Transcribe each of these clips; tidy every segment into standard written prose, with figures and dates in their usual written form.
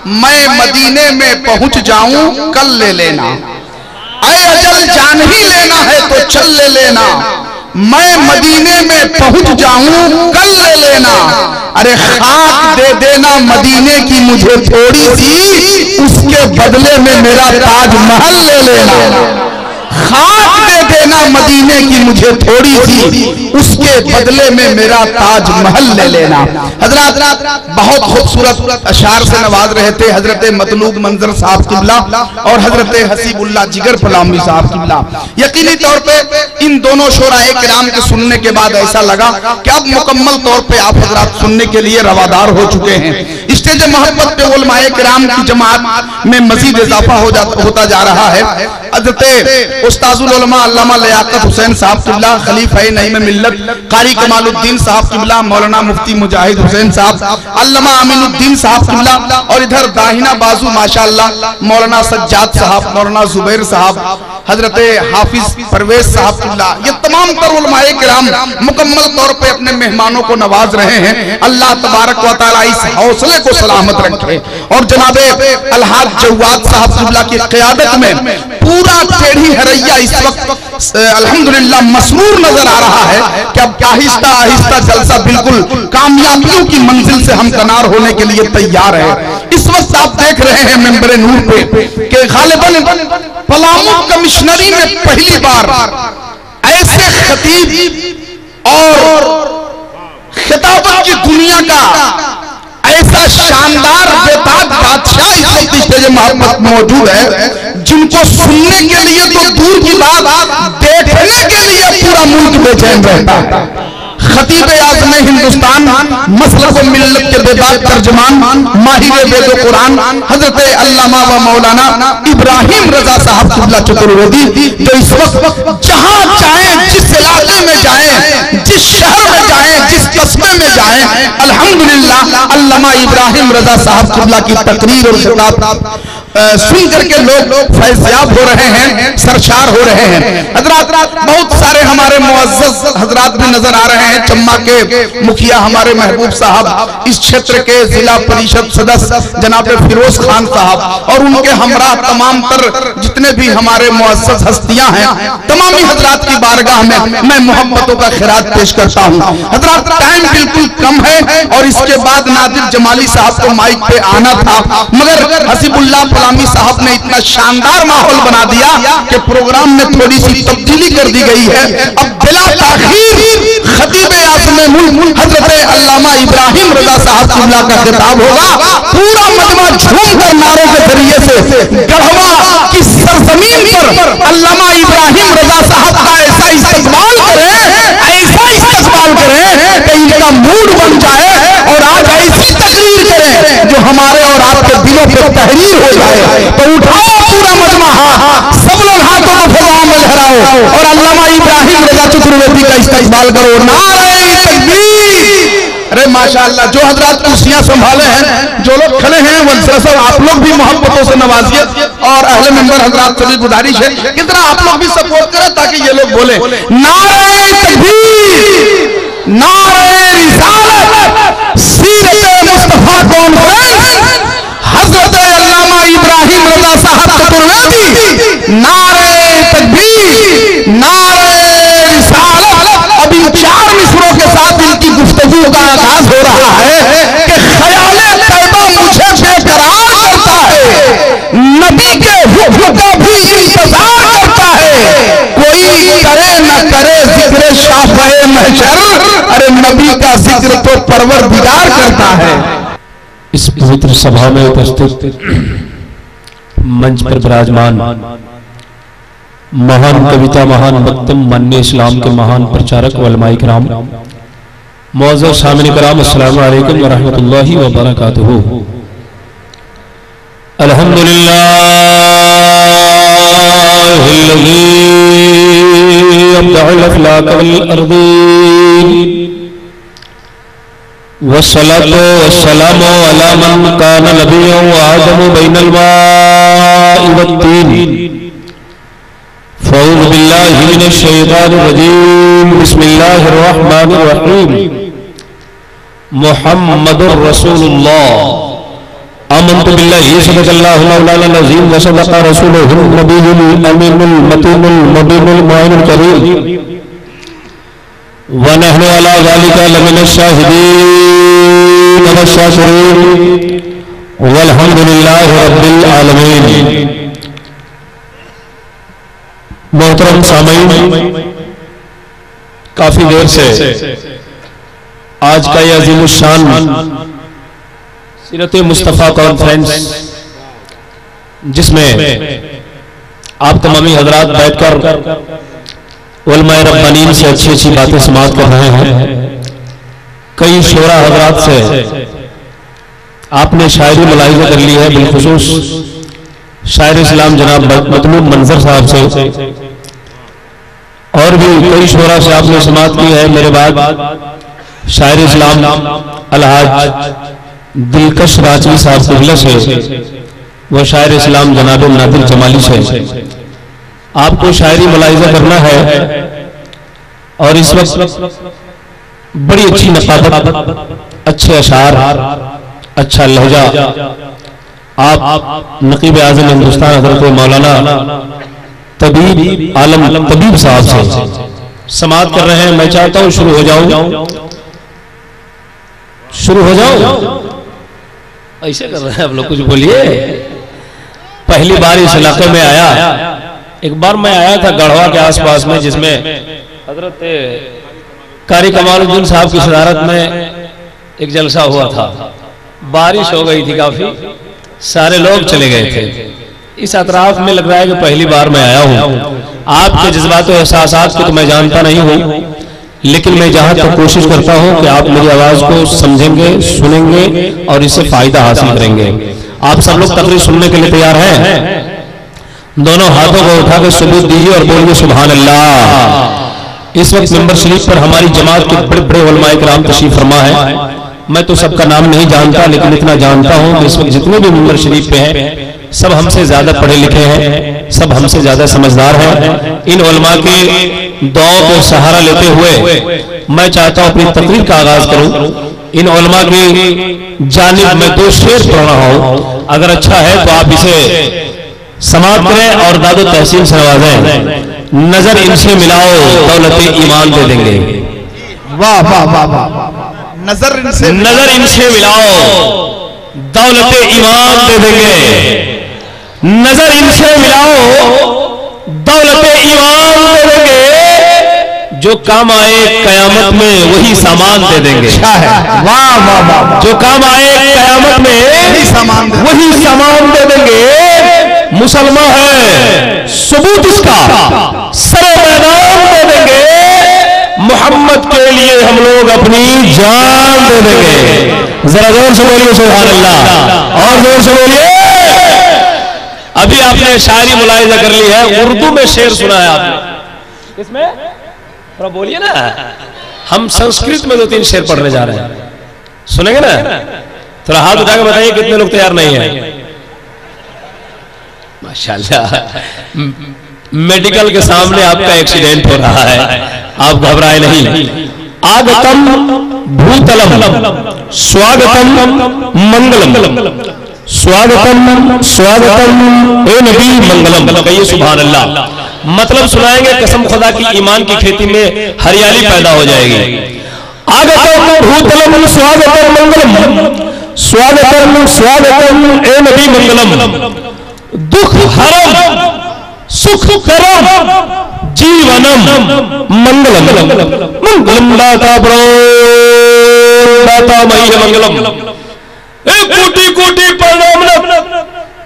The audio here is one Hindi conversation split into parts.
मैं मदीने में पहुंच जाऊं कल ले लेना, ऐ अजल जान ही लेना है तो चल ले लेना, मैं मदीने में पहुंच जाऊं कल ले लेना, अरे खाक दे देना मदीने की मुझे थोड़ी सी, उसके बदले में मेरा ताजमहल ले लेना, खाक दे देना मदीने की मुझे थोड़ी सी, उसके बदले में मेरा ताजमहल ले लेना। हजरत बहुत खूबसूरत अशार से नवाज रहे थे हजरत मतलूब मंजर साहब किबला और हजरत हसीबुल्लाह जिगर फलामी साहब किबला। यकीनी तौर पे इन दोनों शोराए किराम के सुनने के बाद ऐसा लगा कि अब मुकम्मल तौर पे आप हजरत सुनने के लिए रवादार हो चुके हैं। स्टेज मोहब्बत पे उलमाए किराम की जमात में मजीद इजाफा होता जा रहा है। हजरत उस्ताजुल उलमा अल्लामा लियाकत हुसैन साहब किबला, खलीफा नईम मिल्लत कारी कमालुद्दीन साहब किबला, मौलाना मुफ्ती मुजाहिद हुसैन साहब, अल्लामा अमीनुद्दीन साहब किबला, और इधर दाहिना बाजू माशाअल्लाह मौलाना सज्जाद साहब, मौलाना जुबैर साहब, हजरत हाफिज परवेज साहब किबला, ये तमाम तर उलमाए किराम मुकम्मल तौर पे अपने मेहमानों को नवाज रहे हैं। अल्लाह तबारक व तआला इस हौसले को सलामत रखे। और जनाबे अलहाज जवाद साहब किबला की क़यादत में पूरा टेढ़ी हरैया इस वक्त अल्हम्दुलिल्लाह मसरूर नजर आ रहा है कि अब आहिस्ता आहिस्ता जलसा बिल्कुल कामयाबियों की मंजिल से हमकनार होने के लिए तैयार है। इस वक्त आप देख रहे हैं मेंबर नूर पे कि गालिबन पलामू कमिश्नरी में पहली बार ऐसे खतीब और खिताबत की दुनिया का ऐसा शानदार बेताज बादशाह इस वक्त स्टेज मोहब्बत मौजूद है, जिनको सुनने के लिए तो दूर की बात, देखने के लिए पूरा मुल्क बेचैन रहता है। खतीब आज़म हिंदुस्तान, मसलब मिल्लत के बेदाग तर्जमान, माहिर वेदो कुरान, हजरत अल्लामा व मौलाना इब्राहिम रजा साहब किबला चतुर्वेदी, जो इस वक्त जहां चाहें, जिस इलाके में जाएं, जिस शहर में जाएं, जिस कस्बे में जाएं, अल्हम्दुलिल्लाह अल्लामा इब्राहिम रजा साहब किबला की तकरीर और खिताब सुन करके लोग फैज़याब हो रहे हैं, सरशार हो रहे हैं। हजरात बहुत सारे हमारे मुअज़्ज़ज़ हजरात भी नजर आ रहे हैं। चम्मा के मुखिया हमारे महबूब साहब, इस क्षेत्र के जिला परिषद सदस्य जनाब फिरोज खान साहब और उनके हमरा तमाम तर जितने भी हमारे मुअज़्ज़ज़ हस्तियां हैं, तमामी हजरात की बारगाह में मैं मोहब्बतों का खिराज पेश करता हूँ। हजरात टाइम बिल्कुल कम है और इसके बाद नादिर जमाली साहब को माइक पे आना था, मगर हसीबुल्लाह फलामी साहब ने इतना शानदार माहौल बना दिया कि प्रोग्राम में थोड़ी सी तब्दीली कर दी गई है। अब बिला ताखीर खतीब आज़म मुल्क हजरत अल्लामा इब्राहिम रजा साहब किबला का खिताब होगा। पूरा मजमा झूम कर नारों के जरिए से गढ़वा की सरजमीन पर अल्लामा इब्राहिम रजा साहब का ऐसा इस्तकबाल करें कि इनका मूड बन जाए और आज ऐसी तकरीर करें जो हमारे और आपके दिलों पे तहरीर हो जाए। तो उठाओ पूरा मजमा, सब लोग हाथों को फजाओं में लहराओ और अल्लामा इब्राहिम रजा चतुर्वेदी का इस्तकबाल करो। नारे तकबीर। अरे माशाअल्लाह, जो हजरात कुर्सियां संभाले हैं, जो लोग खड़े हैं, वंशरसर आप लोग भी मोहब्बतों से नवाजिए और अहले मेंबर हजरात से भी गुजारिश है कितना आप लोग भी सपोर्ट करें ताकि ये लोग बोले नारे तकबीर, नारे रिसालत, सीरत मुस्तफा कॉन्फ्रेंस, हजरत अल्लामा इब्राहिम रजा साहब चतुर्वेदी, नारे तकबीर, नारे रिसालत। अब इन 4 मिसरों के साथ इनकी गुफ्तगू का आगाज हो रहा है कि ख्याले तैबा मुझे बेकरार करता है, नबी के हुक्म का भी इंतजार करता है, कोई करे न करे जिक्र शाफ़े महशर, अरे नबी का जिक्र तो परवरदिगार करता है। इस पवित्र सभा में उपस्थित मंच पर विराजमान महान कविता, महान वक्तम, मान्य इस्लाम के महान प्रचारक उलमाए किराम, मुअज़्ज़ज़ सामिन किराम, अस्सलामु अलैकुम व रहमतुल्लाहि व बरकातुहू। अल्हम्दुलिल्लाहिल्लज़ी अब्दअल अफ़लाक वल अर्दीन वस्सलातु वस्सलामु अला मन कान नबिय्यन व आदमु बैनल माइ वत्तीन। फ़अऊज़ु बिल्लाहि मिनश शैतानिर रजीम। बिस्मिल्लाहिर रहमानिर रहीम। मुहम्मदुर रसूलुल्लाह। आमन्तु आमनतु बिल्लाहि सदक़ल्लाहु मौलाना अज़ीम व सदक़ा रसूलुहुल नबियुल अमीनुल मतीनुल मुबीनुल मुइनुल करीम व नहनु अला ज़ालिका लमिनश शाहिदीन व शाकिरीन वल्हम्दुलिल्लाहि रब्बिल आलमीन। मोहतरम सामीन, काफी देर से आज का यह अज़ीमुश्शान सीरत मुस्तफ़ा कॉन्फ्रेंस, जिसमें आप तमामी हजरात बैठकर उलमाए रब्बानीन से अच्छी अच्छी बातें समाअत कर रहे हैं। कई शोरा हजरात से आपने शायरी मुलाहिज़ा कर ली है, बिलखुसूस शायर इस्लाम जनाब मतलूब मंजर साहब से, और भी कई शोरा से आपने समाअत की है। मेरे बाद शायर इस्लाम अलहाज दिलकश राजवी साहब कुबला से, वह शायर इस्लाम जनाब नादिर जमाली से आपको शायरी मुलाहिज़ा करना है। और इस वक्त बड़ी अच्छी नकाबत, अच्छे अशार, अच्छा लहजा आप नकीब आज़म हिंदुस्तान हज़रत मौलाना तबीब आलम तबीब साहब से समाअत कर रहे हैं। मैं चाहता हूं शुरू हो जाऊं, शुरू हो जाऊं। ऐसे कर रहे हैं आप लोग, कुछ बोलिए। पहली बार इस इलाके में आया, एक बार मैं आया था गढ़वा के आसपास में, जिसमें हजरत कारी कमालुद्दीन साहब की सदारत में एक जलसा हुआ था। बारिश हो गई थी काफी, सारे लोग चले गए थे। इस अतराफ में लग रहा है कि पहली बार मैं आया हूं। आपके जज्बात और एहसासात को तो मैं जानता नहीं हूं, लेकिन मैं जहां तक कोशिश करता हूं कि आप मेरी आवाज को समझेंगे, सुनेंगे और इससे फायदा हासिल करेंगे। आप सब लोग तकरीर सुनने के लिए तैयार हैं? दोनों हाथों को उठा के सबूत दीजिए और बोलिए सुभान अल्लाह। इस वक्त मिंबर शरीफ पर हमारी जमात के बड़े बड़े उलमाए किराम तशरीफ फरमा है। मैं तो सबका नाम नहीं जानता, लेकिन इतना जानता हूं कि इस वक्त जितने भी मिंबर शरीफ पे हैं सब हमसे ज्यादा पढ़े लिखे हैं, सब हमसे ज्यादा समझदार हैं। इन उलमा के दुआओं को सहारा लेते हुए मैं चाहता हूं अपनी तकरीर का आगाज करूं। इन उलमा की जानिब में दो शेर पढ़ रहा हूं, अगर अच्छा है तो आप इसे समाअत करें और दादो तहसीन से नवाजें। नजर इनसे मिलाओ दौलत ईमान दे देंगे। वाह वाह वाह वाह, नजर इनसे मिलाओ दौलत ईमान दे देंगे। नजर इनसे मिलाओ दौलत ईमान दे देंगे। जो काम आए कयामत में वही सामान दे देंगे। वाह वाह वाह, जो काम आए कयामत में वही सामान दे देंगे। मुसलमान है सबूत इसका, सरे मैदान दे देंगे। मोहम्मद के लिए हम लोग अपनी जान दे देंगे। जरा जोर से बोलिए सुभान अल्लाह, और जोर से बोलिए। अभी आपने शायरी मुलाहिज़ा कर ली है, उर्दू में शेर सुना है आपने, इसमें थोड़ा बोलिए ना। हम संस्कृत में 2-3 शेर पढ़ने जा रहे हैं, सुनेंगे ना? थोड़ा हाथ उठा के बताइए कितने लोग तैयार नहीं है। माशाल्लाह, मेडिकल के सामने आपका एक्सीडेंट हो रहा है, आप घबराए नहीं। आगतम भूतलम स्वागतम मंगलम, स्वागतम स्वागतम ए नबी मंगलम। कहिए सुभान अल्लाह। मतलब सुनाएंगे, कसम खुदा की ईमान की खेती में हरियाली पैदा हो जाएगी। आगतम भूतलम स्वागतम मंगलम, स्वागतम स्वागतम ए नबी मंगलम। दुख हरम सुख करम जीवनम मंगलम, मंगलम दाता ब्रो दाता मही मंगलम। एक कोटि कोटि प्रणाम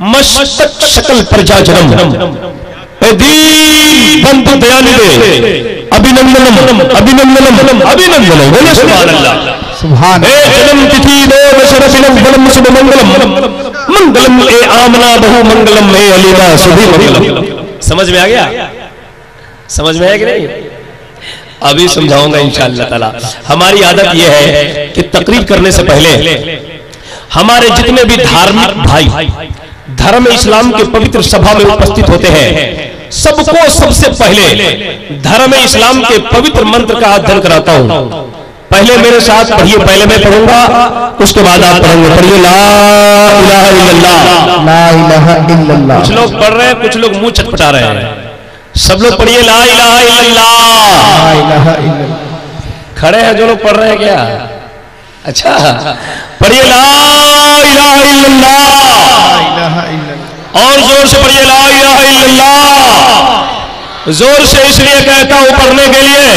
मस्तक शकल प्रजा जन्म। दीन बंधु दयानिधे अभिनंदनम अभिनंदनम अभिनंदनम। बोले सुभान अल्लाह। सुभान जन्म तिथि देव शरफिनम बलम शुभ मंगलम, मंगलम ए आमना बहु मंगलम ए अलीमा शुभ मंगलम। समझ में आ गया? समझ में आया कि नहीं? अभी समझाऊंगा इंशाअल्लाह ताला। हमारी आदत यह है कि तकरीर करने से पहले हमारे जितने भी धार्मिक भाई धर्म इस्लाम के पवित्र सभा में उपस्थित होते हैं, सबको सबसे पहले धर्म इस्लाम के पवित्र मंत्र का अध्ययन कराता हूं। पहले मेरे साथ पढ़िए, पहले मैं पढ़ूंगा, उसके बाद आप पढ़ेंगे। पढ़िए ला इलाहा इल्लल्लाह ला इलाहा इल्लल्लाह। कुछ लोग पढ़ रहे हैं, कुछ लोग मुंह चटपटा रहे हैं। सब लोग पढ़िए ला इलाहा इल्लल्लाह। ला इलाहा इल्लल्लाह। खड़े हैं जो लोग पढ़ रहे हैं क्या? अच्छा, पढ़िए ला इलाहा इल्लल्लाह। और जोर से पढ़िए ला इलाहा इल्लल्लाह। जोर से इसलिए कहता हूं पढ़ने के लिए,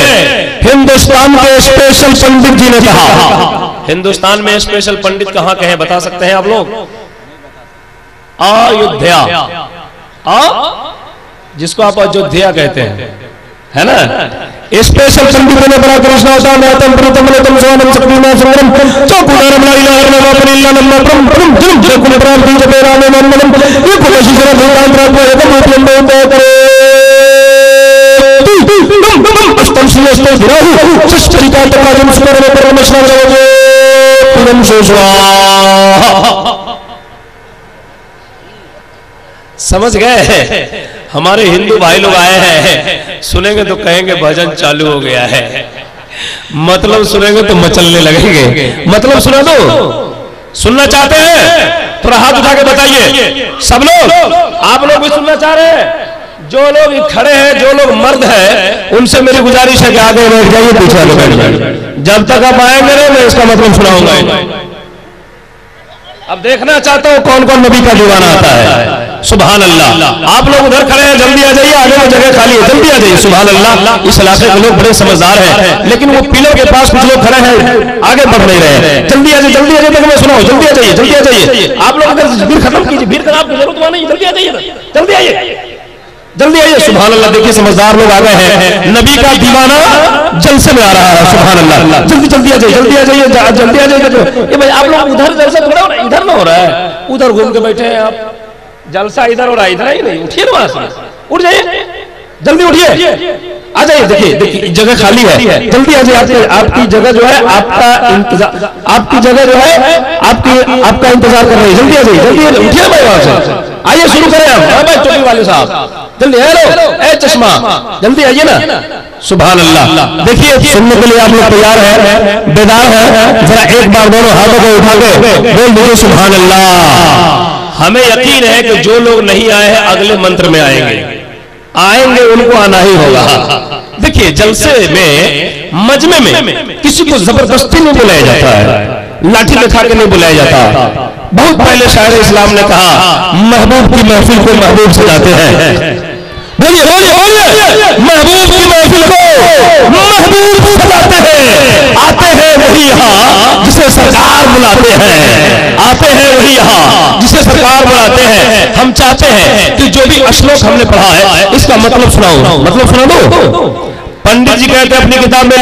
हिंदुस्तान के स्पेशल पंडित जी ने कहा। हिंदुस्तान में स्पेशल पंडित कहां के हैं बता सकते हैं आप लोग? अयोध्या, जिसको आप अयोध्या कहते हैं, है ना? स्पेशल पंडित ने बड़ा कृष्ण अवतार में तम प्रतम तम सोनम सक्रीना संगम चौकुदारम ला इलाहा इल्लल्लाह परिल्ला नम्मा प्रम प्रम जम जकुल प्राप्ति जपेरा में मनमलम ये कुलशी जरा भगवान प्राप्त है तो मतलब बोलते करे अष्टम श्रेष्ठ विराहु सृष्टि का तकाजम सुपर में परमेश्वर जाओगे पूरम सोचवा। समझ गए? हमारे हिंदू भाई लोग आए हैं, सुनेंगे तो कहेंगे भजन चालू हो गया है, मतलब सुनेंगे तो मचलने लगेंगे। मतलब सुना दो, सुनना चाहते हैं? थोड़ा हाथ उठा के बताइए सब लोग। आप लोग भी सुनना चाह रहे हैं? जो लोग खड़े हैं, जो लोग मर्द हैं, उनसे मेरी गुजारिश है कि आगे बैठ जाइए, पीछे बैठ जाइए। जब तक आप आएंगे ना मैं इसका मतलब सुनाऊंगा। अब देखना चाहता हूं कौन कौन नबी का दीवाना आता है। सुभान अल्लाह। आप लोग उधर खड़े हैं, जल्दी आ जाइए, आगे में जगह खाली है, जल्दी आ जाइए। सुभान अल्लाह। इस इलाके के लोग बड़े समझदार हैं, लेकिन वो पिलर के पास कुछ लोग खड़े हैं, आगे बढ़ नहीं रहे हैं। जल्दी आ जाइए, जल्दी आ जाइए, मैं सुनाऊं। जल्दी आ जाइए, जल्दी आ जाइए। आप लोग अगर भीड़ खत्म कीजिए, भीड़ का आपको जरूरत नहीं, जल्दी आ जाइए, जल्दी आइए, जल्दी आइए। सुभान अल्लाह। देखिए समझदार लोग आ गए हैं, नबी का दीवाना जलसे में आ रहा है। सुभान अल्लाह। जल्दी जल्दी आ जाइए, जल्दी आ जाइए, जल्दी आ जाइए। ये भाई आप लोग उधर जलसा थोड़ा हो रहा है, इधर ना हो रहा है, उधर घूम के बैठे हैं आप। जलसा इधर हो रहा है, इधर ही नहीं। उठिए ना वहां से, उठ जाइए, जल्दी उठिए, आ जाइए। देखिए देखिए जगह खाली है, जल्दी आ जाइए। आपकी जगह जो है, आपका इंतजार, आपकी जगह जो है, आपका इंतजार कर रही है। जल्दी आ जाइए, जल्दी उठिए भाई वहां से, आइए शुरू करें हम। भाई टोपी वाले साहब जल्दी, हेलो ए चश्मा, जल्दी आइए ना। सुभान अल्लाह। देखिए सुनने के लिए आप लोग तैयार हैं, बेदार हैं? जरा एक बार दोनों हाथों को उठा के बोल दीजिए सुभान अल्लाह। हमें यकीन है कि जो लोग नहीं आए हैं अगले मंत्र में आएंगे, उनको आना ही होगा। देखिए जलसे में, मजमे में किसी को जबरदस्ती नहीं बुलाया जाता है, लाठी दिखा के नहीं बुलाया जाता। बहुत पहले शायर इस्लाम ने कहा, महबूब की महफिल को महबूब सजाते हैं। बोलिए बोलिए बोलिए, महबूब की महफिल को महबूब सजाते हैं। आते हैं वही यहाँ जिसे सरकार बुलाते हैं, आते हैं वही यहाँ जिसे सरकार बुलाते हैं। हम चाहते हैं कि जो भी श्लोक हमने पढ़ा है इसका मतलब सुनाओ। मतलब सुना दो। पंडित जी कहते हैं अपनी किताब में,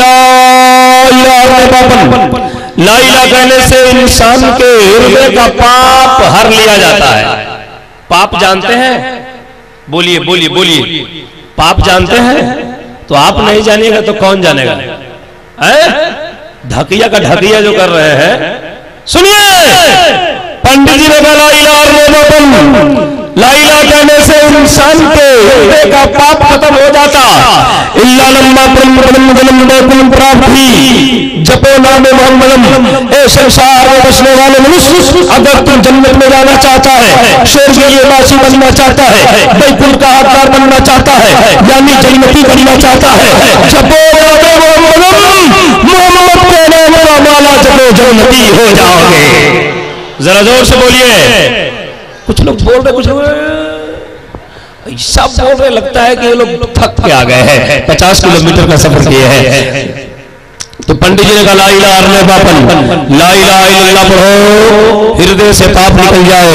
ला इलाहा कहने से इंसान के हृदय का पाप हर लिया जाता है। पाप जानते हैं? बोलिए बोलिए बोलिए, पाप जानते हैं? तो आप नहीं जानिएगा तो कौन जानेगा? ढकिया का ढकिया जो कर रहे हैं, सुनिए। पंडित जी ने कहा ला इलाहा कहने से इंसान के हृदय का पाप खत्म हो जाता। इल्ला लम्मा प्राप्ति जपो नाम मोहम्मदम। ए संसार में बसने वाले मनुष्य, अगर तुम जन्नत में जाना चाहता है, स्वर्ग के वासी बनना चाहता है, बैकुंठ का हकदार बनना चाहता है, यानी जन्नती बनना चाहता है, जपो नाम मोहम्मदम, मोहम्मद के नाम का माला जपो, जन्नती हो जाओगे। जरा जोर से बोलिए। कुछ लोग बोल रहे, कुछ लोग सब बोल रहे, लगता है कि ये लोग थक के आ गए हैं, 50 किलोमीटर का सफर किए हैं। तो पंडित जी ने कहा ला इलाहा इल्लल्लाह पढ़ो, हृदय से पाप निकल जाए।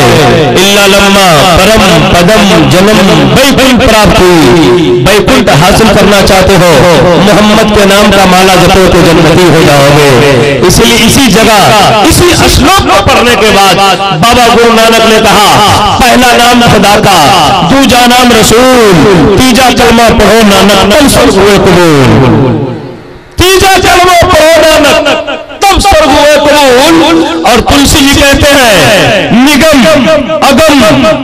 इल्ला लम्मा परम पदम जन्म बैकुंठ प्राप्ति, बैकुंठ हासिल करना चाहते हो, मोहम्मद के नाम का माला जपो तो जन्नती हो जाओगे। इसलिए इसी जगह इसी श्लोक को पढ़ने के बाद बाबा गुरु नानक ने कहा, पहला नाम खुदा का, दूजा नाम रसूल, तीजा कलमा पढ़ो नानक तब स्वर्ग हुए कबूल। तीजा कलमा पढ़ो नानक तब स्वर्ग हुए कबूल। और तुलसी जी कहते हैं, निगम अगम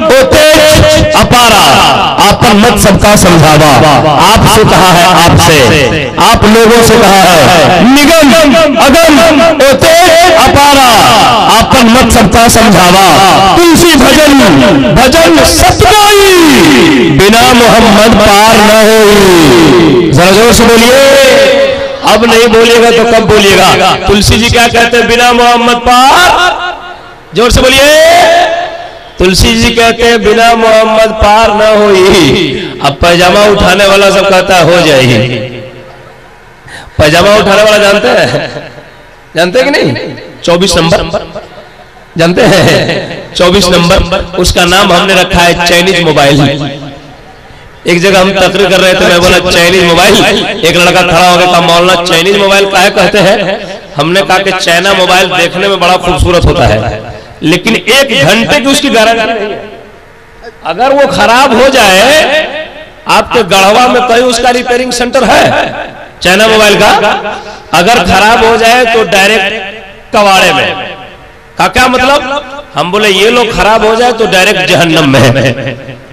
ओ तेज अपारा, आपन मत सबका समझावा। आपसे कहा है, आपसे आप लोगों से कहा है, निगम अगम ओ तेज अपारा, आपन मत सबका समझावा। तुलसी भजन भजन सतगाई, बिना मोहम्मद पार न होई। जरा जोर से बोलिए। अब नहीं बोलिएगा तो कब बोलिएगा? तुलसी जी क्या कहते हैं? बिना मोहम्मद पार, जोर से बोलिए। तुलसी जी कहते हैं बिना मोहम्मद पार न होई। अब पैजामा उठाने वाला सब कहता है हो जाएगी। पैजामा उठाने वाला जानते हैं? जानते हैं कि नहीं? 24 नंबर जानते हैं? 24 नंबर, उसका नाम हमने रखा है चाइनीज मोबाइल। एक जगह हम तकरीर कर रहे थे, मैं बोला चाइनीज मोबाइल। एक लड़का खड़ा हो गया, कहा मौलाना चाइनीज मोबाइल काहे कहते हैं? हमने कहा कि चाइना मोबाइल देखने में बड़ा खूबसूरत होता है, लेकिन 1 घंटे की उसकी गारंटी नहीं है। अगर वो खराब हो जाए, आपके गढ़वा में कहीं उसका रिपेयरिंग सेंटर है चाइना मोबाइल का? अगर खराब हो जाए तो डायरेक्ट कबाड़े में। का क्या मतलब? हम बोले ये लोग खराब हो जाए तो डायरेक्ट जहन्नम में।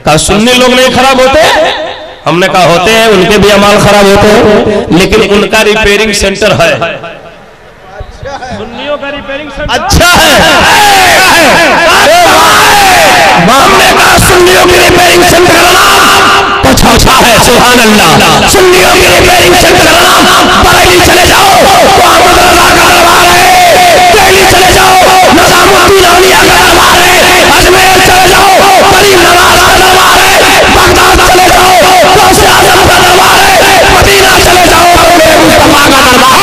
का सुन्नी लोग नहीं खराब होते? हमने कहा होते हैं, उनके भी अमाल खराब होते हैं, लेकिन उनका रिपेयरिंग सेंटर है। सुन्नियों का रिपेयरिंग सेंटर अच्छा है। हमने कहा सुन्नियों की रिपेयरिंग सेंटर का नाम कुछ अच्छा है। सुभान अल्लाह। सुन्नियों की रिपेयरिंग सेंटर का नाम बरेली चले जाओ, मोहम्मद रजा का दरबार है। दिल्ली चले जाओ, निजामुद्दीन औलिया का दरबार है। अजमेर चले जाओ, करीम नवाज का दरबार है। बगदाद चले जाओ, गौसे आजम का दरबार है। मदीना चले जाओ, मेरे मुस्तफा का दरबार।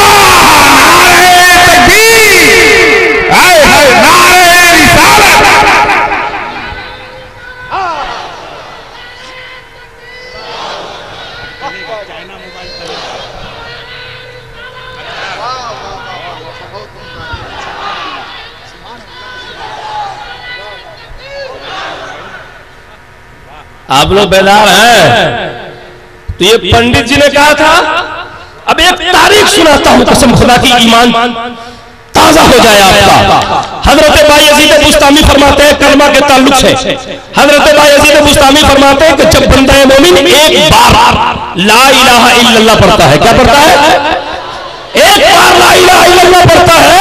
आप लोग बेदार हैं? तो ये पंडित जी ने कहा था। अब एक तारीख सुनाता हूं, कसम खुदा की ईमान ताजा हो जाए आपका। हजरत बायजीद बुस्तामी फरमाते हैं, कलमा के ताल्लुक से हजरत बायजीद बुस्तामी फरमाते हैं कि जब बंदा मोमिन एक बार ला इलाहा इल्लल्लाह पढ़ता है, क्या पढ़ता है? एक बार ला इलाहा इल्लल्लाह पढ़ता है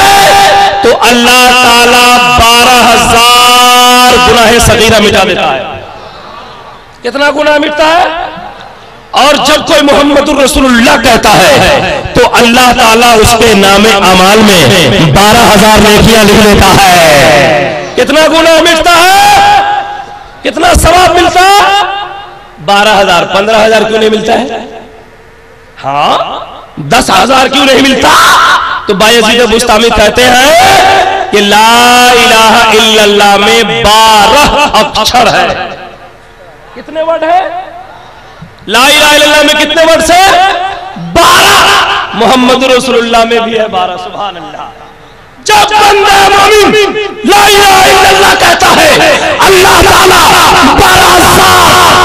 तो अल्लाह ताला 12,000 गुनाह सगीरा मिटा देता है। कितना गुनाह मिटता है? और जब कोई मोहम्मदुर रसूलुल्लाह कहता है तो अल्लाह ताला उसके नामे अमाल में 12,000 नेकियां लिख देता है। कितना गुनाह मिटता है? कितना सवाब मिलता है? 12,000। 15,000 क्यों नहीं मिलता है? हाँ, 10,000 क्यों नहीं मिलता? तो बायजीद बुस्तामी कहते हैं कि ला इलाहा इल्लल्लाह में 12 अक्षर है। कितने वर्ड है? ला इलाहा इल्लल्लाह में कितने वर्ड है? 12। मोहम्मद रसूलुल्लाह में भी है 12। सुभान अल्लाह। जब बंदा मोमिन ला इलाहा इल्लल्लाह कहता है, अल्लाह ताला 12,000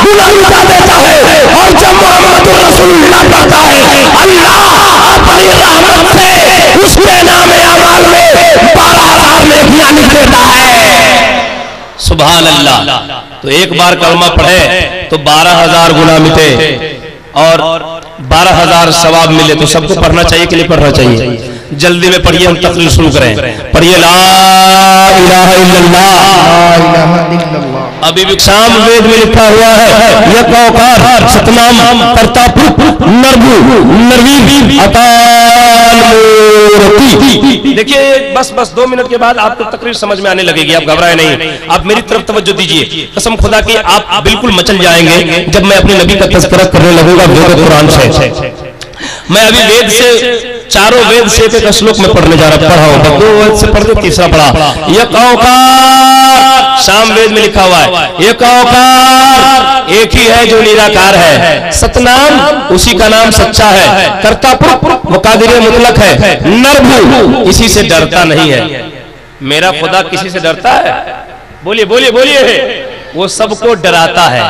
गुनाह मिटा देता है। और जब मोहम्मद रसूलुल्लाह कहता है, अल्लाह अपनी रहमत से उसके नामे अमाल में 12,000 नेकियां लिख देता है। सुभान अल्लाह। तो एक बार कलमा पढ़े तो 12,000 गुनाह मिटे और 12,000 सवाब मिले। तो सबको पढ़ना चाहिए कि नहीं पढ़ना चाहिए? जल्दी में पढ़िए, हम तकरीर शुरू करें। पढ़िए ला इलाहा इल्लल्लाह। अभी विक्षाम वेद में लिखा हुआ है, यह कौकार सतनाम प्रताप नरबू नरवी अकाल मूर्ति। देखिए बस 2 मिनट के बाद आपको तकरीर समझ में आने लगेगी, आप घबराए नहीं। आप मेरी तरफ तवज्जो दीजिए, कसम खुदा की आप बिल्कुल मचल जाएंगे जब मैं अपने नबी का तज़किरा करने लगूंगा वेद कुरान से। मैं अभी वेद से, चारों वेद से एक श्लोक में पढ़ने जा रहा हूं। 2 वेद से पढ़ के तीसरा पढ़ा। यह कौकार शाम वेद में लिखा हुआ है, यह कौकार एक ही है जो निराकार है। सतनाम उसी का नाम सच्चा है। कर्तापुर वो कादिर मुतलक है। नरभू इसी से डरता नहीं है। मेरा खुदा किसी से डरता है? बोलिए बोलिए बोलिए। वो सबको डराता है।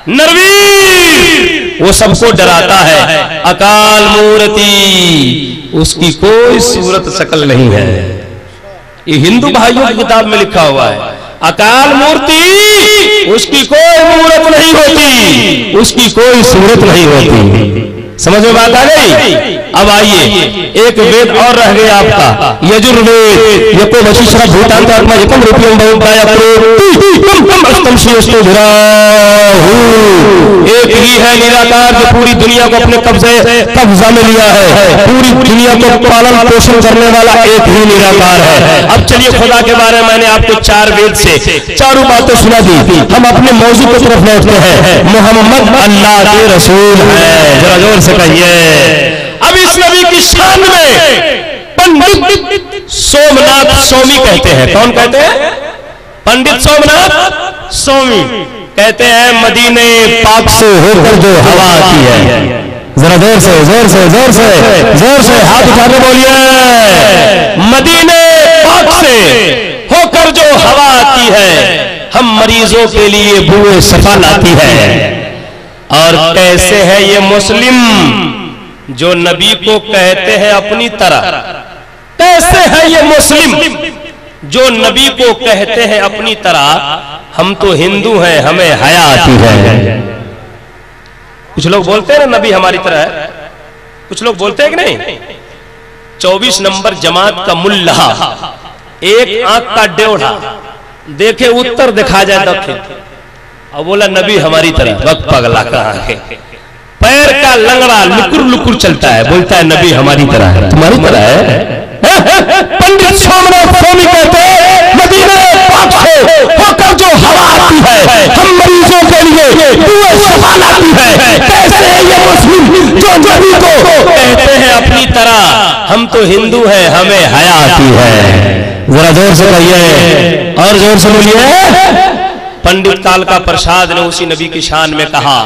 नरवीर वो सबको डराता है। अकाल मूर्ति उसकी कोई सूरत शकल नहीं है। ये हिंदू भाइयों की किताब में लिखा हुआ है। अकाल मूर्ति उसकी कोई मूरत नहीं होती, उसकी कोई सूरत नहीं होती। समझ में बात आ गई? अब आइए एक वेद और रह गया आपका, यजुर्वेद। यको वशिष्ठ भूतांत आत्मा एकम रूपियम बहुकाय सृष्टि धराहू। एक ही है निराकार जो पूरी दुनिया को अपने कब्जा में लिया है, पूरी दुनिया को पालन पोषण करने वाला एक ही निराकार है। अब चलिए खुदा के बारे में मैंने आपको 4 वेद से चारों बातें सुना दी, हम अपने मौजू की तरफ लौटते हैं। मोहम्मद अल्लाह के रसूल है, जरा जोर से कहिए। अब इस नबी की शान में पंडित सोमनाथ स्वामी कहते हैं। कौन कहते हैं? पंडित सोमनाथ स्वामी कहते हैं मदीने पाक से होकर जो हवा आती है, जरा जोर से जोर से जोर से जोर से हाथ उठा के बोलिए, मदीने पाक से होकर जो हवा आती है हम मरीजों के लिए बुए सफा लाती है। और कैसे है ये मुस्लिम जो नबी को कहते हैं अपनी तरह, कैसे है ये मुस्लिम जो नबी को कहते हैं अपनी तरह, हम तो हिंदू हैं हमें हया आती है। कुछ लोग बोलते हैं ना नबी हमारी तरह है, कुछ लोग बोलते हैं कि नहीं। 24 नंबर जमात का मुल्ला एक आंख का डेढ़ा देखे उत्तर दिखा जाए दक्षिण और बोला नबी हमारी तरह, वक्त पगला कहाँ है। पैर का लंगड़ा लुकुर लुकुर चलता है, बोलता है नबी हमारी तरह है, तुम्हारी तरह है। पंडित सोमनाथ स्वामी कहते हैं मदीने पाक से होकर जो हवा आती है हम मरीजों के लिए दुआ सफा लाती है। कैसे है ये मुस्लिम जो नबी को कहते हैं अपनी तरह, हम तो हिंदू हैं हमें हया आती है। जरा जोर से कहिए और जोर से बोलिए। पंडित काल का प्रसाद ने उसी नबी की शान में कहा,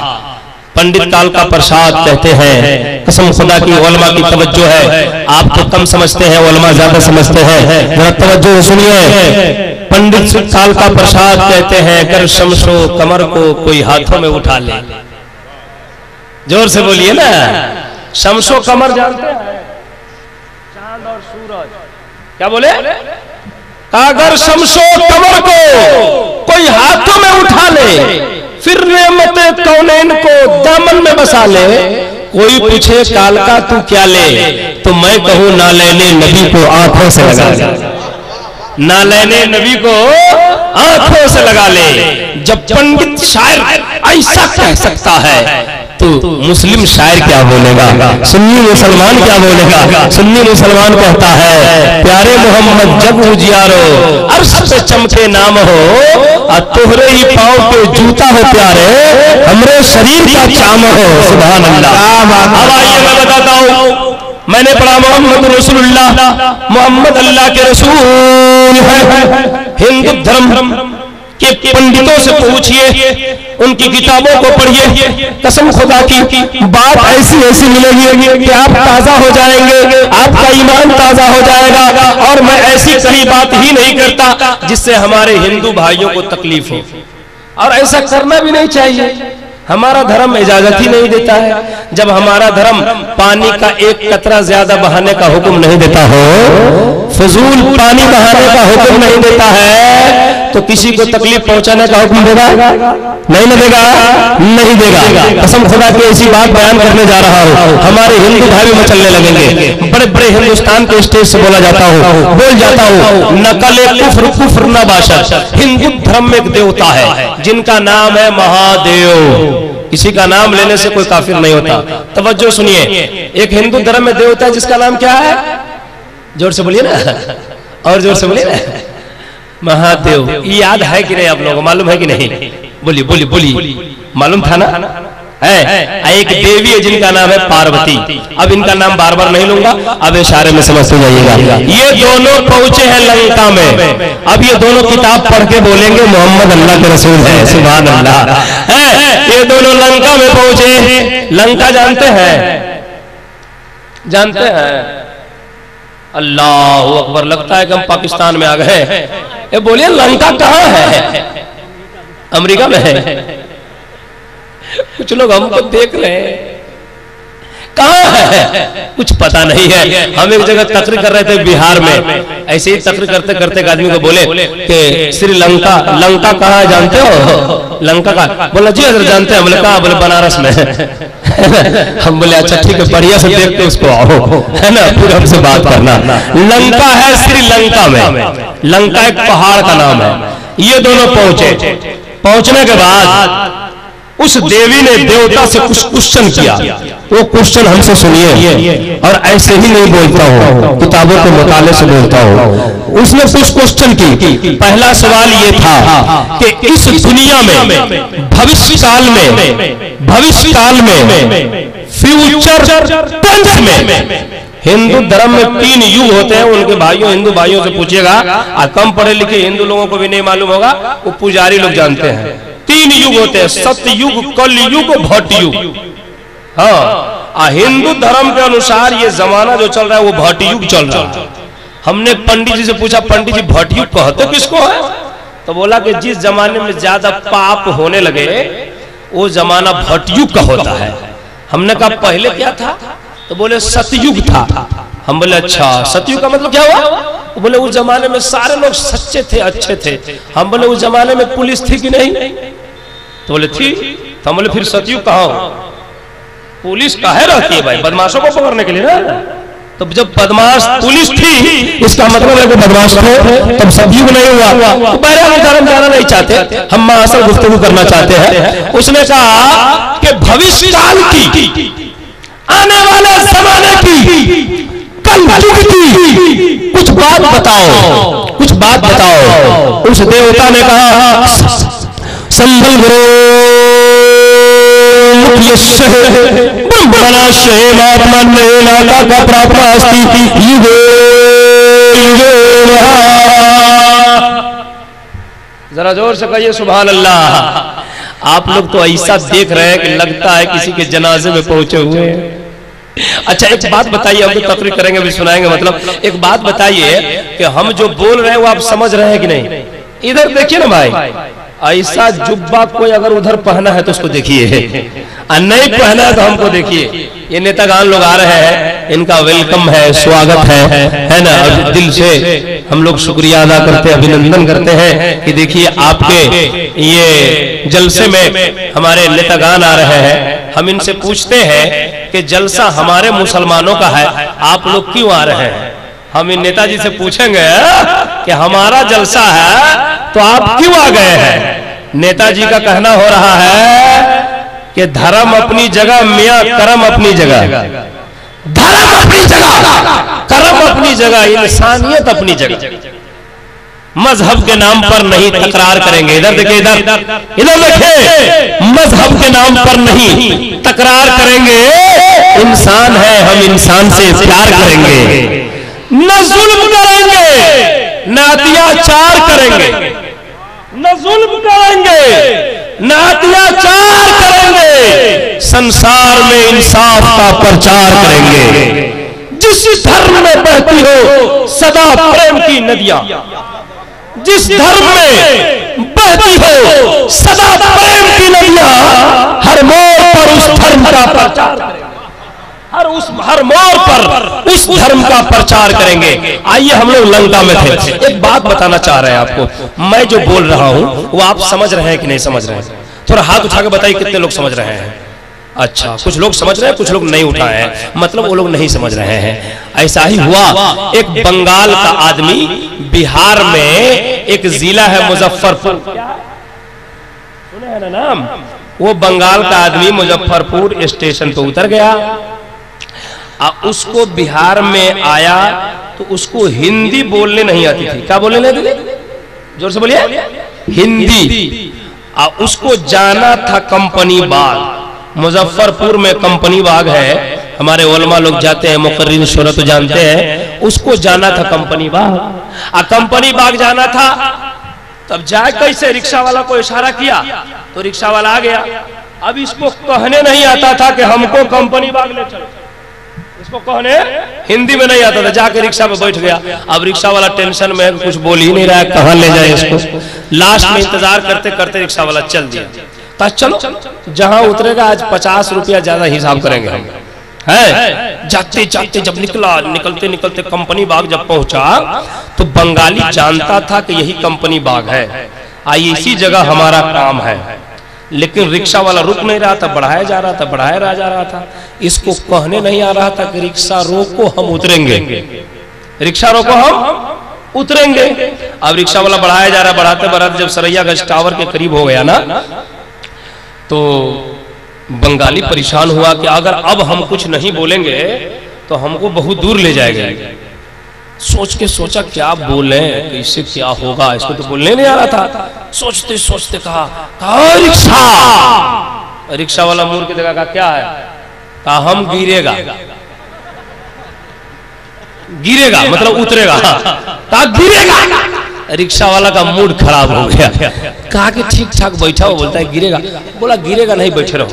पंडित काल का प्रसाद कहते हैं कसम खुदा की उलमा की तवज्जो है, आप तो कम समझते हैं उलमा ज्यादा समझते हैं, जरा तवज्जो सुनिए। पंडित काल का प्रसाद कहते हैं अगर शमशो कमर को कोई हाथों में उठा ले, जोर से बोलिए ना, शमशो कमर जानते हैं, चांद और सूरज, क्या बोले, अगर शमशो कमर को कोई हाथों में उठा ले फिर नेमते कौनैन को दामन में बसा ले, कोई पूछे काल का तू क्या ले, तो मैं कहूं ना लेने नबी को आंखों से लगा ले, ना लेने नबी को आंखों से लगा ले। जब पंडित शायर ऐसा कह सकता है तो मुस्लिम शायर क्या बोलेगा, सुन्नी मुसलमान क्या बोलेगा। सुन्नी मुसलमान कहता है प्यारे मोहम्मद जब उजियारो अर्श पे चमके नाम हो, तोहरे ही पाँव पे जूता हो प्यारे, हमरे शरीर का चाम हो। सुभान अल्लाह। अब आइए मैं बताता हूँ, मैंने पढ़ा मोहम्मद रसूलुल्लाह, मोहम्मद अल्लाह के रसूल है। हिंदू धर्म के पंडितों से पूछिए, उनकी किताबों को पढ़िए, कसम खुदा की बात ऐसी ऐसी मिलेगी कि आप ताजा हो जाएंगे, आपका ईमान ताजा हो जाएगा। और मैं ऐसी कहीं बात ही नहीं करता जिससे हमारे हिंदू भाइयों को तकलीफ हो, और ऐसा करना भी नहीं चाहिए। हमारा धर्म इजाजत ही नहीं देता है। जब हमारा धर्म पानी का एक कतरा ज्यादा बहाने का हुक्म नहीं देता हो, फजूल पानी बहाने का हुक्म नहीं देता है, तो किसी को तकलीफ पहुंचाने का हुक्म देगा नहीं ना देगा, नहीं देगा। कसम खुदा की ऐसी बात बयान करने जा रहा हूँ, हमारे हिंदू भाई मचलने लगेंगे। बड़े बड़े हिंदुस्तान के स्टेज से बोल जाता हूँ नकले कुफ्र कुफ्र न बाशा। हिंदू धर्म में एक देवता है जिनका नाम है महादेव। किसी का नाम लेने से कोई काफिर नहीं होता। तवज्जो सुनिए, एक हिंदू धर्म में देवता है जिसका नाम क्या है, जोर से बोलिए ना, और जोर से बोलिए ना, महादेव। ये याद है कि नहीं आप लोगों को, मालूम है कि नहीं? बोलिए बोलिए बोलिए, मालूम था ना? है एक देवी है जिनका नाम है पार्वती। अब इनका नाम बार बार नहीं लूंगा, अब इशारे में समझते जाइएगा। ये दोनों पहुंचे हैं लंका में। अब ये दोनों किताब पढ़ के बोलेंगे मोहम्मद अल्लाह के रसूल है। सुभान अल्लाह। है ये दोनों लंका में पहुंचे। लंका जानते हैं, जानते हैं? अल्लाह अकबर, लगता है कि हम पाकिस्तान में आ गए। ये बोलिए लंका कहाँ है? अमेरिका में है। कुछ लोग हमको देख रहे हैं, कहाँ है कुछ पता नहीं है। हम एक जगह तकरीर कर रहे थे बिहार में, ऐसे ही तकरीर करते करते एक आदमी को बोले कि श्रीलंका, लंका कहाँ है जानते हो? लंका का बोला जी अगर जानते हैं। बोले कहाँ? बोले बनारस में। हम बोले अच्छा ठीक है, बढ़िया से देख के उसको आओ, है ना, पूरा हमसे बात करना। लंका है श्रीलंका में, लंका एक पहाड़ का नाम है। ये दोनों पहुंचे। पहुंचने के बाद उस देवी ने देवता से कुछ क्वेश्चन किया। वो क्वेश्चन हमसे सुनिए, और ऐसे ही नहीं बोलता हो, किताबों के मुताले से बोलता हो। उसने कुछ क्वेश्चन की। पहला सवाल ये था कि इस दुनिया में भविष्य काल में फ्यूचर टेंस में हिंदू धर्म में 3 युग होते हैं। उनके भाइयों, हिंदू भाइयों से पूछिएगा, कम पढ़े लिखे हिंदू लोगों को भी नहीं मालूम होगा, वो पुजारी लोग जानते हैं। 3 युग होते हैं, सत्य युग, कल युग, भट युग। हाँ, हिंदू धर्म के अनुसार ये जमाना जो चल रहा है वो भट युग चल रहा है। हमने पंडित जी से पूछा, पंडित जी भट युग कहते किसको है? तो बोला कि जिस जमाने में ज्यादा पाप होने लगे वो जमाना भट युग का होता है। हमने कहा पहले क्या था? तो बोले सतयुग था। हम बोले अच्छा, सतयुग का मतलब क्या हुआ? तो बोले उस जमाने में सारे लोग सच्चे थे, अच्छे थे। हम बोले उस जमाने में पुलिस थी कि नहीं? तो बोले थी। तो हम बोले फिर सतयुग कहाँ हो? पुलिस काहे रहती है भाई? बदमाशों को पकड़ने के लिए ना। तो जब बदमाश पुलिस थी, इसका मतलब है कि बदमाश थे, तब सतयुग नहीं हुआ। तो बहरहाल धर्म जाना नहीं चाहते, हम महाअसल गुफ्तगू करना चाहते हैं। उसने कहा कि भविष्य काल की, आने वाले जमाने की, कल युग की कुछ बात बताओ, कुछ बात बताओ। उस देवता ने कहा संभल जरा जोर से कहिए सुभान अल्लाह। आप लोग तो ऐसा देख रहे हैं कि लगता है किसी के जनाजे में पहुंचे हुए हैं। अच्छा एक बात बताइए, हम तो तकरीर करेंगे भी सुनाएंगे, मतलब एक बात बताइए कि हम जो बोल रहे हैं वो आप समझ रहे हैं कि नहीं? इधर देखिए ना भाई, ऐसा जुब्बा कोई अगर उधर पहना है तो उसको देखिए, और नहीं पहना है तो हमको देखिए। ये नेतागान लोग आ रहे हैं, इनका वेलकम है, स्वागत है ना। और दिल से हम लोग शुक्रिया अदा करते हैं, अभिनंदन करते हैं कि देखिए आपके ये जलसे में हमारे नेतागान आ रहे हैं। हम इनसे पूछते हैं कि जलसा हमारे मुसलमानों का है, आप लोग क्यों आ रहे हैं? हम इन नेताजी से पूछेंगे कि हमारा जलसा है तो आप क्यों आ गए हैं? नेताजी का कहना हो रहा है कि धर्म अपनी जगह, मियां करम अपनी जगह। धर्म अपनी जगह, करम अपनी जगह, इंसानियत अपनी जगह। मजहब के नाम पर नहीं तकरार करेंगे। इधर देखिए, इधर देखिए, मजहब के नाम पर नहीं तकरार करेंगे। इंसान है, हम इंसान से प्यार करेंगे, न जुल्म करेंगे, न अत्याचार करेंगे, न जुल्म करेंगे, न अत्याचार करेंगे, संसार में इंसाफ का प्रचार करेंगे। जिस धर्म में बहती हो सदा प्रेम की नदियां, जिस धर्म में बहती हो सदा प्रेम की नदियां, हर मोड़ पर उस धर्म का प्रचार करेंगे, हर मोड़ पर उस धर्म का प्रचार करेंगे। आइए, हम लोग लंका में थे। एक बात बताना चाह रहे हैं आपको, मैं जो बोल रहा हूं वो आप समझ रहे हैं कि नहीं समझ रहे हैं? थोड़ा हाथ उठा के बताइए कितने लोग समझ रहे हैं। अच्छा, कुछ लोग समझ रहे हैं, कुछ लोग नहीं उठाए हैं, मतलब वो लोग नहीं समझ रहे हैं। ऐसा ही हुआ, एक बंगाल का आदमी, बिहार में एक जिला है मुजफ्फरपुर, सुने हैं ना नाम? वो बंगाल का आदमी मुजफ्फरपुर स्टेशन पे उतर गया। उसको बिहार में आया तो उसको हिंदी बोलने नहीं आती थी। क्या बोलने नहीं आती थी? जोर से बोलिए, हिंदी। उसको जाना था कंपनी बाग। मुजफ्फरपुर में कंपनी बाग है, हमारे उलमा लोग जाते हैं, मुकर्रिर शोरा तो जानते हैं। उसको जाना था कंपनी बाग, कंपनी बाग जाना था। तब जाए कैसे? रिक्शा वाला को इशारा किया तो रिक्शा वाला आ गया। अब इसको कहने नहीं आता था कि हमको कंपनी बाग ले चलो, इसको कहने हिंदी में नहीं आता था। जाके रिक्शा पे बैठ गया। अब रिक्शा वाला टेंशन में कुछ बोल ही नहीं रहा है, कहाँ ले जाए इसको। लास्ट में इंतजार करते करते रिक्शा वाला चल दिया। तो चलो जहां उतरेगा आज 50 रुपया ज्यादा हिसाब करेंगे हम, है। जाते जाते जब निकलते निकलते कंपनी बाग जब पहुंचा तो बंगाली जानता था कि यही कंपनी बाग है, आइए इसी जगह हमारा काम है। लेकिन रिक्शा वाला रुक नहीं रहा था, बढ़ाया जा रहा था, बढ़ाया जा रहा था। इसको कहने नहीं आ रहा था कि रिक्शा रोको, हम उतरेंगे, रिक्शा रोको, उतरेंगे। अब रिक्शा वाला बढ़ाया जा रहा, बढ़ाते बढ़ाते जब सरैयागंज टावर के करीब हो गया ना, तो बंगाली परेशान हुआ कि अगर अब हम कुछ नहीं बोलेंगे तो हमको बहुत दूर ले जाएगा। सोच के सोचा क्या बोले कि इससे क्या होगा, इसको तो बोलने नहीं आ रहा था। सोचते सोचते कहा रिक्शा। रिक्शा वाला मुड़ के देखा, क्या है? कहा हम गिरेगा। गिरेगा मतलब उतरेगा। कहा गिरेगा। रिक्शा वाला का मूड खराब हो गया। कहा कि ठीक ठाक बैठा हो, बोलता है गिरेगा। बोला गिरेगा नहीं, बैठे रहो।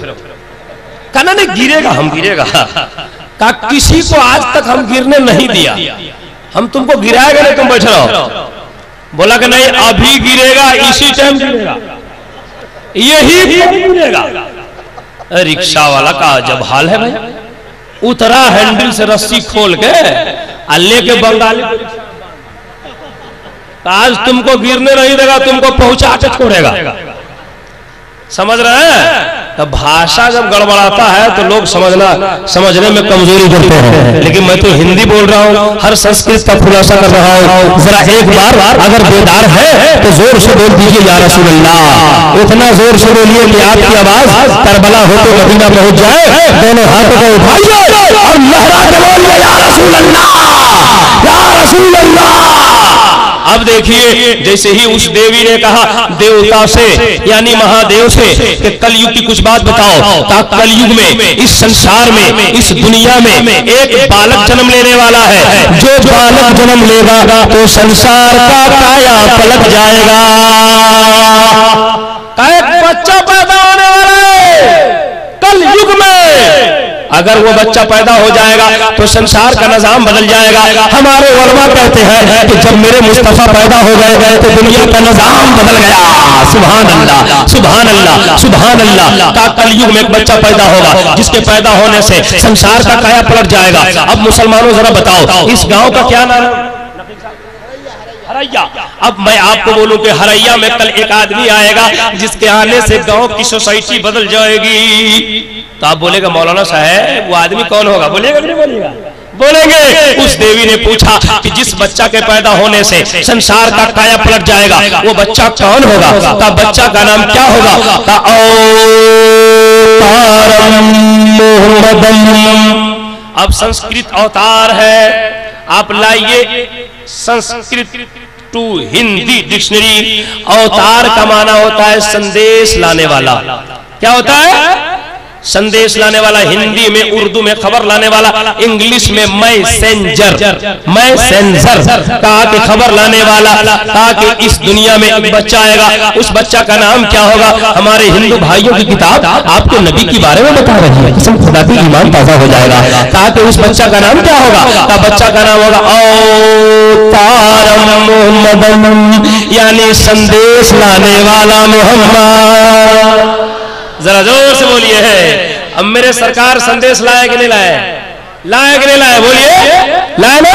कहा नहीं गिरेगा, हम गिरेगा। कहा किसी को आज तक हम गिरने नहीं दिया, हम तुमको गिराएगा नहीं, तुम बैठे रहो। बोला कि नहीं अभी गिरेगा, इसी टाइम गिरेगा, यही गिरेगा। रिक्शा वाला का जब हाल है भाई, उतरा हैंडल से रस्सी खोल के लेके बंगाली आज तुमको गिरने नहीं देगा, तुमको पहुंचा के छोड़ेगा। समझ रहे हैं? तो भाषा जब गड़बड़ाता है तो लोग समझने में कमजोरी करते हैं। लेकिन मैं तो हिंदी बोल रहा हूँ, हर संस्कृत का खुलासा कर रहा हूँ। जरा एक बार अगर बेदार है तो जोर से बोल दीजिए या रसूल अल्लाह। इतना जोर से बोलिए कि आपकी आवाज करबला होकर मदीना पहुंच जाए। दोनों हाथों को उठाइए और लहरा के बोलिए या रसूल अल्लाह, या रसूल अल्लाह। अब देखिए, जैसे ही उस देवी ने कहा देवता से यानी महादेव से कि कलयुग की कुछ बात बताओ, कलयुग में इस संसार में इस दुनिया में एक बालक जन्म लेने वाला है। जो बालक जन्म लेगा तो संसार का काया पलट जाएगा। एक बच्चा पैदा होने वाला है कलयुग में। अगर वो बच्चा पैदा हो जाएगा तो संसार का निजाम बदल जाएगा। हमारे उलमा कहते हैं कि जब मेरे मुस्तफा पैदा हो गए तो दुनिया का निजाम बदल गया। सुभान अल्लाह, सुभान अल्लाह, सुभान अल्लाह। का कलयुग में एक बच्चा पैदा होगा जिसके पैदा होने से संसार का काया पलट जाएगा। अब मुसलमानों जरा बताओ, इस गांव का क्या नाम है? हरैया। अब मैं आपको बोलूं कि हरैया में कल एक आदमी आएगा जिसके आने से गांव की सोसाइटी बदल जाएगी। तो आप बोलेगा मौलाना साहब वो आदमी कौन होगा? बोलेगा नहीं बोलेगा? बोलेंगे। उस देवी ने पूछा कि जिस बच्चा के पैदा होने से संसार का काया पलट जाएगा वो बच्चा कौन होगा? का बच्चा का नाम क्या होगा? का अब संस्कृत अवतार है। आप लाइए संस्कृत टू हिंदी डिक्शनरी। अवतार का माना होता है संदेश लाने वाला। क्या होता है? संदेश लाने वाला। हिंदी में उर्दू में खबर लाने वाला, इंग्लिश में मैसेंजर। मैसेंजर कहा कि खबर लाने वाला। कहा कि इस दुनिया में एक बच्चा आएगा, उस बच्चा का नाम क्या होगा? हमारे हिंदू भाइयों की किताब आपके नबी के बारे में बता रही है, कसम खुदा की ईमान ताजा हो जाएगा। कहा कि उस बच्चा का नाम क्या होगा? का बच्चा का नाम होगा अवतारम मोहम्मदन, यानी संदेश लाने वाला मोहम्मद। जरा जोर से बोलिए है। अब मेरे सरकार संदेश लाए कि नहीं लाए? लाए कि नहीं लाए? बोलिए लाए ना?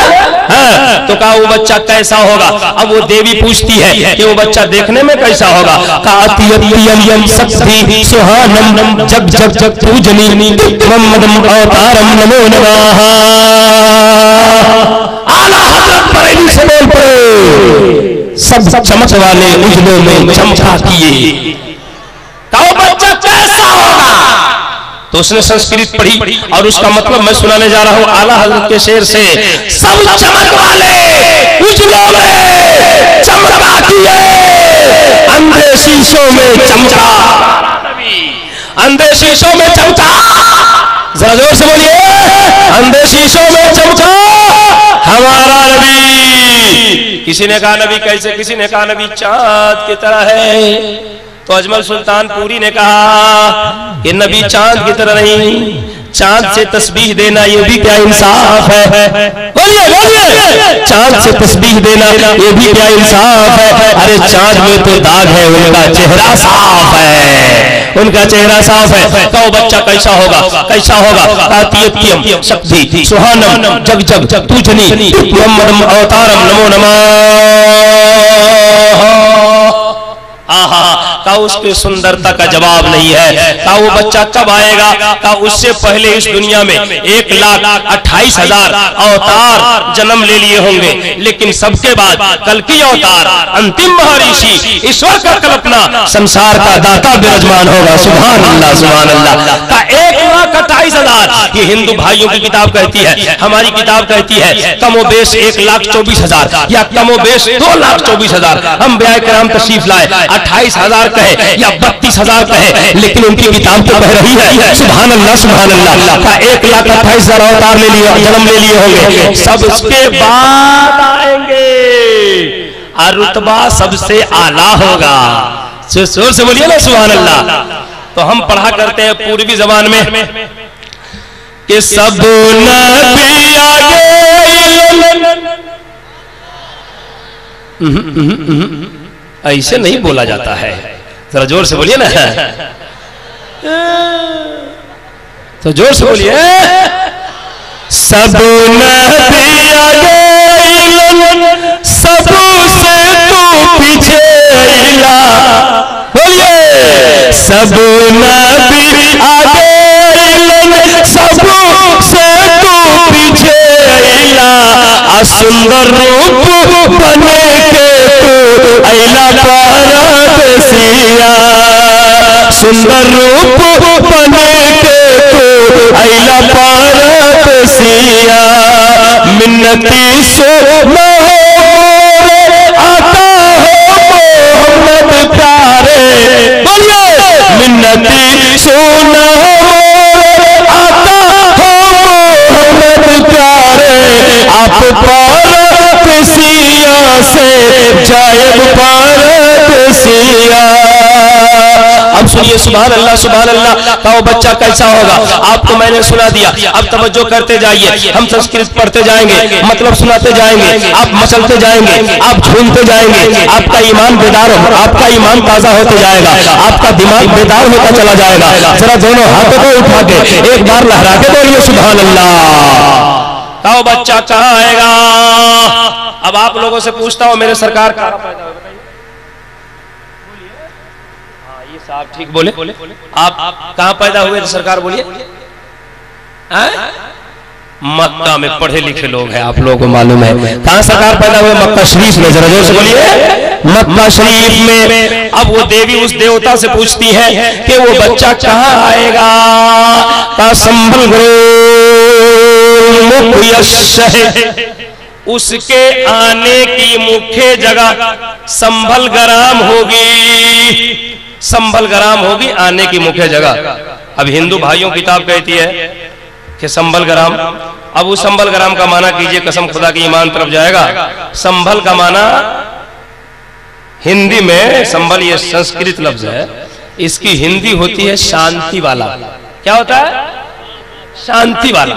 हाँ। तो कहा वो बच्चा कैसा होगा? अब वो देवी पूछती है कि वो बच्चा देखने में कैसा होगा? जग जग जग पूजनी अवतारम नमो नमः। आला हज़रत बरेली से बोल पड़े, सब चमक वाले उजलों में चमका किए। बच्चा कैसा होगा? तो उसने संस्कृत पढ़ी और उसका मतलब मैं सुनाने जा रहा हूं आला हज़रत के शेर से। सब चमक वाले उजलों में चमका किए, अंधे शीशों में चमका, अंधे शीशों में चमका। जरा जोर से बोलिए, अंधे शीशों में चमका हमारा नबी। किसी ने कहा नबी कैसे? किसी ने कहा नबी चांद की तरह है। तो अजमल सुल्तानपुरी ने कहा कि नबी चांद की तरह नहीं, चांद से तस्बीह देना ये भी क्या इंसाफ है? बोलिए बोलिए, चांद से तस्बीह देना ये भी क्या इंसाफ है? अरे चांद में तो दाग है, उनका चेहरा साफ है, उनका चेहरा साफ है। तो बच्चा कैसा होगा? कैसा होगा? तातियम शक्ति सुहानम जग जग तुझनी मोहम्मदम अवतारम नमो नमः। आहा, का उसकी सुंदरता का जवाब नहीं है। का वो बच्चा कब आएगा? का उससे पहले इस दुनिया में 1,28,000 अवतार जन्म ले लिए होंगे, लेकिन सबके बाद कल की अवतार अंतिम महर्षि ईश्वर का कल्पना संसार का दाता विराजमान होगा। सुभान अल्लाह, सुभान अल्लाह। का 1,28,000 ये हिंदू भाइयों की किताब कहती है, हमारी किताब कहती है कमोबेश 1,24,000 या कमोबेश 2,24,000। हम ब्याह कराम तशरीफ लाए 28,000 कहे या 32,000 कहे, लेकिन उनकी किताब तो कह रही है सुभान अल्लाह, सुभान अल्लाह का 1,28,000 अवतार ले लिए, जन्म ले लिए होंगे। सब उसके बाद आएंगे और रुतबा सबसे आला होगा। जोर से बोलिए ना सुभान अल्लाह। तो हम पढ़ा करते हैं पूर्वी जबान में कि सब नबी आगे, ऐसे नहीं बोला जाता है, जरा जोर से बोलिए ना, तो जोर से बोलिए। सब नबी आगे सबसे तू पीछे, बोलिए। सब नबी आगे सबसे तू पीछे, सुंदर रूप बने के तू अइला परदेसिया, सुंदर रूप बने के तू अइला परदेसिया। मिन्नती सो आता हो मोहम्मद प्यारे, बोलिए। मिन्नती सोना आता हो मोहम्मद प्यारे, आप परदेसिया से जायब परदेसिया। अब सुनिए सुभान अल्लाह, सुभान अल्लाह। का वो बच्चा कैसा होगा आपको मैंने सुना दिया, अब तवज्जो करते जाइए। हम संस्कृत पढ़ते जाएंगे, मतलब सुनाते जाएंगे, आप मचलते जाएंगे, आप झूमते जाएंगे, आपका ईमान बेदार हो, आपका ईमान ताजा होते जाएगा, आपका दिमाग बेदार होता चला जाएगा। जरा दोनों हाथों को उठा के एक बार लहरा के बोलिए सुभान अल्लाह। का वो बच्चा कहाँ आएगा? अब आप लोगों से पूछता हूं, मेरे सरकार कहाँ पैदा हुए? आप ठीक बोले, आप कहां पैदा हुए थे सरकार? बोलिए। मक्का में पढ़े लिखे लोग हैं, आप लोगों को मालूम है। कहां सरकार पैदा हुए? मक्का शरीफ में। जरा जोर से बोलिए, मक्का शरीफ में। अब वो देवी उस देवता से पूछती है कि वो बच्चा कहां आएगा? का संभल उसके आने की मुख्य जगह संभल ग्राम होगी, संभल ग्राम होगी आने की मुख्य जगह। अब हिंदू भाइयों किताब कहती है कि संभल ग्राम। अब उस संभल ग्राम का माना कीजिए, कसम खुदा की ईमान तरफ जाएगा। संभल का माना हिंदी में, संभल ये संस्कृत लफ्ज है, इसकी हिंदी होती है शांति वाला। क्या होता है? शांति वाला।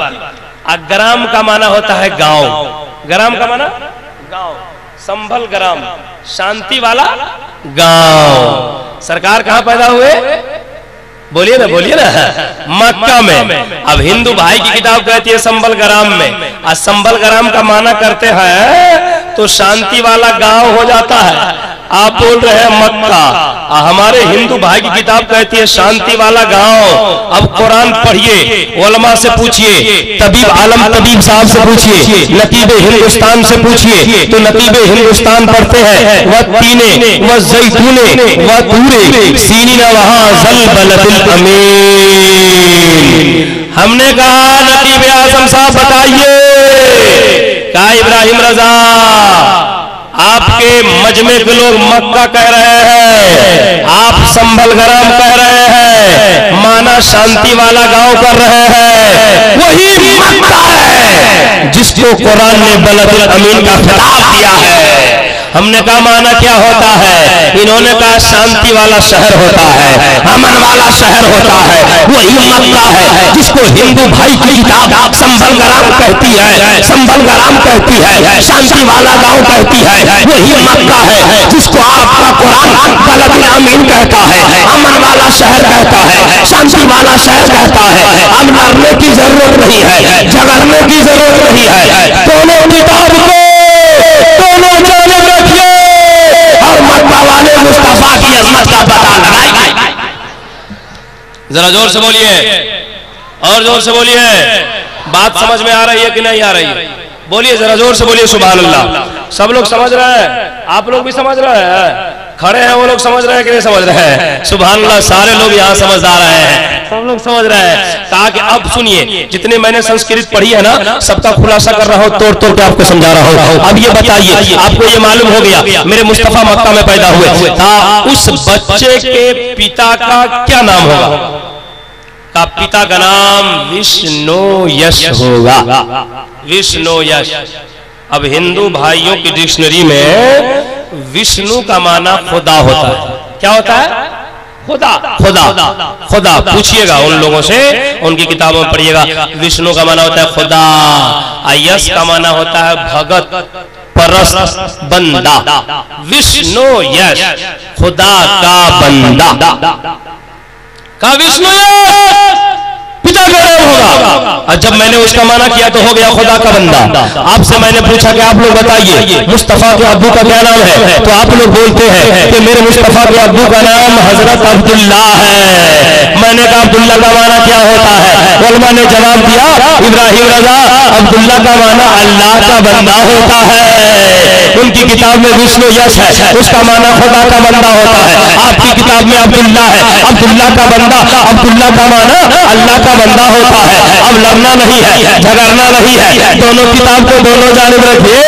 ग्राम का माना होता है गांव। ग्राम का माना गांव। संभल ग्राम शांति वाला गांव। सरकार कहां पैदा हुए? बोलिए ना, बोलिए ना। मक्का में। अब हिंदू भाई की किताब कहती है संभल ग्राम में। और संभल ग्राम का माना करते हैं तो शांति वाला गांव हो जाता है। आप बोल रहे हैं मक्का, हमारे हिंदू भाई की किताब कहती है शांति वाला गांव। अब कुरान पढ़िए, उलमा से पूछिए, तबीब आलम तबीब साहब से पूछिए, नकीबे हिंदुस्तान से पूछिए, तो नकीबे हिंदुस्तान पढ़ते हैं वह तीने वह जैतूने वह तूरे सीनी न वहां जल बलदिल अमीन। हमने कहा नकीबे आजम साहब बताइए, का इब्राहिम रजा आपके मजमे के लोग मक्का कह रहे हैं, आप संभल ग्राम कह रहे हैं, माना शांति वाला गांव कर रहे हैं। वही मक्का है जिसको कुरान ने बलदिल अमीन का खिताब दिया है। हमने कहा माना क्या होता है? इन्होंने कहा शांति वाला शहर होता है, अमन वाला शहर होता है। वही मक्का है जिसको हिंदू भाई की किताब संभल ग्राम कहती है, संभल ग्राम कहती है, शांति वाला गांव कहती है। वही मक्का है जिसको आपका कुरान बलदिल अमीन कहता है, अमन वाला शहर कहता है, शांति वाला शहर कहता है। अब लड़ने की जरूरत नहीं है, झगड़ने की जरूरत नहीं है। दोनों किताब को दोनों जाने रखिए और मक्का वाले मुस्तफा की जरा जोर से बोलिए, और जोर से बोलिए। बात समझ में आ रही है कि नहीं आ रही है? बोलिए, जरा जोर से बोलिए सुभान अल्लाह। सब लोग समझ रहे हैं? आप लोग भी समझ रहे हैं? खड़े हैं वो लोग समझ रहे हैं कि नहीं समझ रहे हैं? सुभान अल्लाह, सारे लोग यहाँ समझदार हैं, सब लोग समझ रहे हैं। कहा कि अब सुनिए, जितने मैंने संस्कृत पढ़ी है ना, सबका खुलासा कर रहा हूँ, तोड़ तोड़ के आपको समझा रहा हूँ। अब ये बताइए, आपको ये मालूम हो गया मेरे मुस्तफा मक्का में पैदा हुए था, उस बच्चे के पिता का क्या नाम होगा? का पिता का नाम विष्णु यश होगा, विष्णु यश। अब हिंदू भाइयों की डिक्शनरी में विष्णु का माना खुदा होता है। क्या होता है? खुदा, खुदा, खुदा। पूछिएगा उन लोगों से, उनकी किताबों में पढ़िएगा, विष्णु का माना होता है खुदा, यश का माना होता है भगत, परस्त, बंदा। विष्णु यश, खुदा का बंदा, का विष्णु यश पिता का नाम होगा। और जब मैंने उसका माना किया तो हो गया खुदा का बंदा। आपसे मैंने पूछा कि आप लोग बताइए मुस्तफा के अब्बू का क्या नाम है? तो आप लोग बोलते हैं कि मेरे मुस्तफा के अब्बू का नाम हजरत अब्दुल्ला है। मैंने कहा अब्दुल्ला का माना क्या होता है? उलमा ने जवाब दिया, इब्राहिम रजा, अब्दुल्ला का माना अल्लाह का बंदा होता है। उनकी किताब में विष्णु यश है, उसका माना खुदा का बंदा होता है। आपकी किताब में अब्दुल्ला है, अब्दुल्ला का बंदा, अब्दुल्ला का माना अल्लाह का बंदा होता है। अब लड़ना नहीं है, झगड़ना नहीं है, दोनों किताब को दोनों जानिब रखिए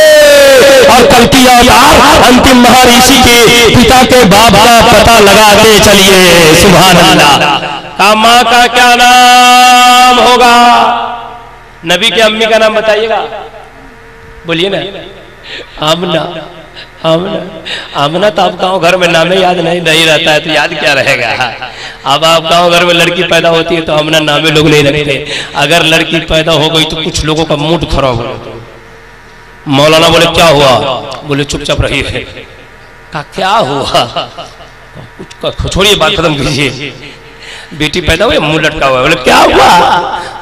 और कल की औलाद अंतिम महर्षि के पिता के बाप का पता लगाते चलिए। सुभान अल्लाह। का माँ का क्या नाम होगा? नबी के अम्मी का नाम बताइएगा, बोलिए ना। आमना, आमना, आमना तो आप गाँव घर में नाम याद नहीं रहता है तो याद क्या रहेगा? अब आप गाँव घर में लड़की पैदा होती है तो आमना नामे लोग नहीं रखते। अगर लड़की पैदा हो गई तो कुछ लोगों का मूड खराब हो जाता है। मौलाना बोले क्या हुआ? बोले चुपचाप रहिए। का क्या हुआ? कुछ छोड़िए, बात खत्म कीजिए। बेटी पैदा हुई, मुंह लटका हुआ। बोले क्या हुआ?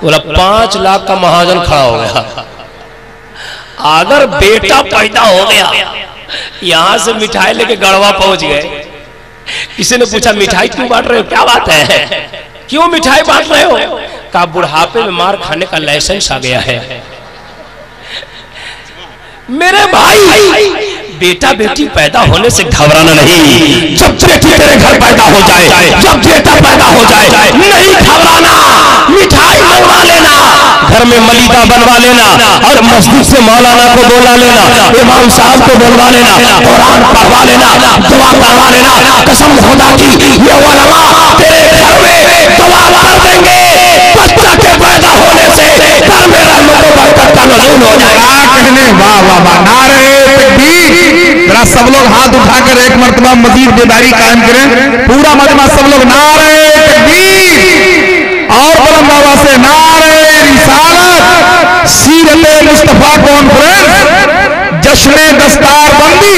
बोला 5 लाख का महाजन खड़ा हो गया। अगर बेटा पैदा हो गया, यहां से मिठाई लेके गढ़वा पहुंच गए। किसी ने पूछा मिठाई क्यों बांट रहे हो? क्या बात है, क्यों मिठाई बांट रहे हो? का बुढ़ापे में मार खाने का लाइसेंस आ गया है। मेरे भाई, बेटा बेटी पैदा होने से घबराना नहीं। जब बेटी तेरे घर पैदा हो जाए, जब बेटा पैदा हो जाए, नहीं घबराना। मिठाई बनवा लेना, घर में मलीदा बनवा लेना और मस्जिद से मौलाना को बुला लेना, इमाम साहब को बुलवा लेना, कुरान पढ़वा लेना, दुआ करवा लेना। कसम खुदा की ये उलमा तेरे घर में दुआ कर देंगे। बच्चा के पैदा होने से घर में रहमत व बरकत का नज़ूल हो जाएगा। कहने वाह वाह वाह, नारे तकबीर। जरा सब लोग हाथ उठाकर एक मर्तबा मजीद बेदारी कायम करें। पूरा मजमा सब लोग नारे तकबीर और बुलंद आवाज से नारे रिसालत। सीरत मुस्तफा कॉन्फ्रेंस, जश्न दस्तारबंदी,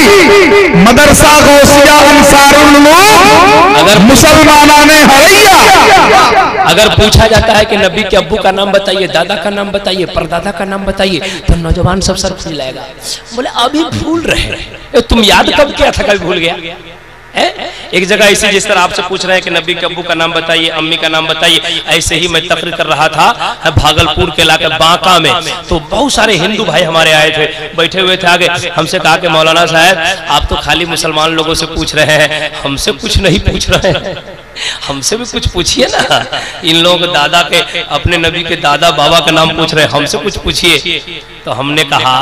मदरसा गौसिया अंसारुल उलूम, अगर मुसलमाना ने हरैया। अगर पूछा जाता है कि नबी के अब्बू का नाम बताइए, दादा का नाम बताइए, परदादा का नाम बताइए, तो नौजवान सब सर फूल जाएगा। बोले अभी भूल रहे, तुम याद कब किया था? कभी भूल गया? एक जगह ऐसे जिस तरह आपसे पूछ रहे हैं कि नबी के अब्बू का नाम बताइए, अम्मी का नाम बताइए, ऐसे ही मैं तकरीर कर रहा था भागलपुर के इलाके बांका में। तो बहुत सारे हिंदू भाई हमारे आए थे, बैठे हुए थे आगे। हमसे कहा कि मौलाना साहब आप तो खाली मुसलमान लोगों से पूछ रहे हैं, हमसे कुछ नहीं पूछ रहे हैं, हमसे भी कुछ पूछिए ना। इन लोग दादा के, अपने नबी के दादा बाबा का नाम पूछ रहे हैं, हमसे कुछ पूछिए। तो हमने कहा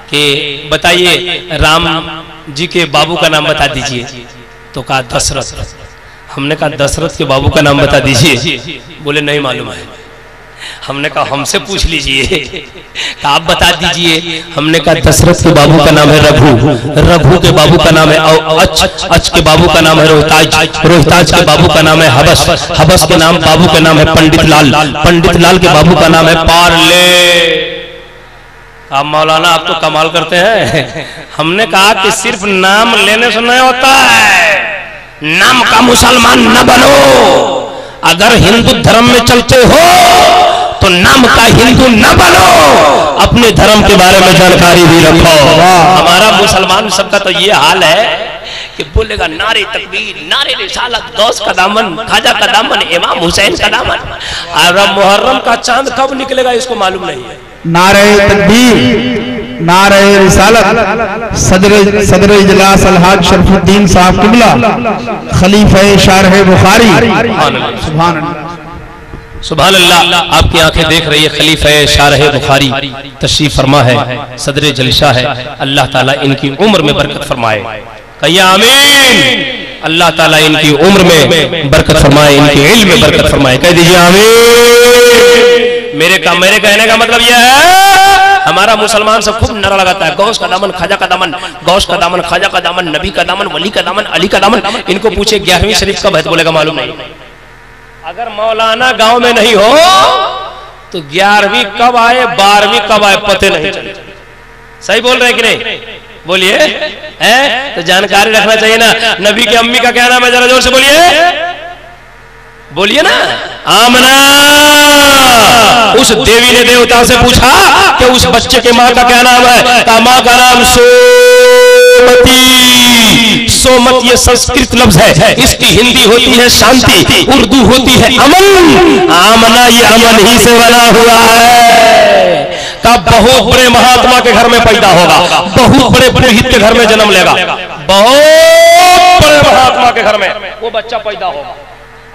कि बताइए राम जी के बाबू का नाम बता दीजिए। तो कहा दशरथ। हमने कहा दशरथ के बाबू का नाम बता दीजिए। बोले नहीं मालूम है। हमने कहा हमसे पूछ लीजिए, आप बता दीजिए। हमने कहा दशरथ के बाबू का नाम है रघु, रघु के बाबू का नाम है अच, अच के बाबू का नाम है रोहिताज, रोहिताज के बाबू का नाम है हबस, हबस के नाम बाबू का नाम है पंडित लाल, पंडित लाल के बाबू का नाम है पार्ले। आप मौलाना आप तो कमाल करते हैं। हमने कहा कि सिर्फ नाम लेने से नहीं होता है, नाम का मुसलमान न बनो। अगर हिंदू धर्म में चलते हो तो नाम का हिंदू न बनो, अपने धर्म के बारे में जानकारी भी रखो। हमारा मुसलमान सबका तो ये हाल है कि बोलेगा नारे तकबीर, नारे रिसालत, गौस का दामन, खाजा का दामन, इमाम हुसैन का दामन। और मुहर्रम का चांद कब निकलेगा इसको मालूम नहीं है। नारे तकबीर, नारे रिसालत, सदर इजलास अलहाज शरफुद्दीन साहब किबला, खलीफा शारह बुखारी, सुभान अल्लाह, सुभान अल्लाह। आपकी आंखें देख रही है, खलीफा शारह बुखारी तशरीफ फरमा है, सदर जलसा है। अल्लाह ताला इनकी उम्र में बरकत फरमाए, कहिए आमीन। अल्लाह ताला इनकी उम्र में बरकत फरमाए, इनके इल्म में बरकत फरमाए, कह दीजिए आमीन। मेरे कहने का मतलब यह है, हमारा मुसलमान सब खूब नारा लगाता है, गौस का दामन, खाजा का दामन, गौस का दामन, खाजा का दामन, नबी का दामन, वली का दामन, अली का दामन। इनको पूछे 11वीं शरीफ कब है तो बोलेगा मालूम नहीं। अगर मौलाना गांव में नहीं हो तो 11वीं कब आए, 12वीं कब आए पते नहीं चले। सही बोल रहे कि नहीं? बोलिए, हैं? तो जानकारी रखना चाहिए ना। नबी की अम्मी का क्या नाम है, जरा जोर से बोलिए, बोलिए ना। आमना। उस देवी ने देवता से पूछा कि उस बच्चे के माँ का क्या नाम है, तो माँ का नाम सोमती। सोमत ये संस्कृत लफ्ज है, इसकी हिंदी होती है शांति, उर्दू होती है अमन। आमना ये अमन ही से बना हुआ है। का बहुत बड़े महात्मा के घर में पैदा होगा, बहुत बड़े पुरोहित के घर में जन्म लेगा, बहुत बड़े महात्मा के घर में वो बच्चा पैदा होगा।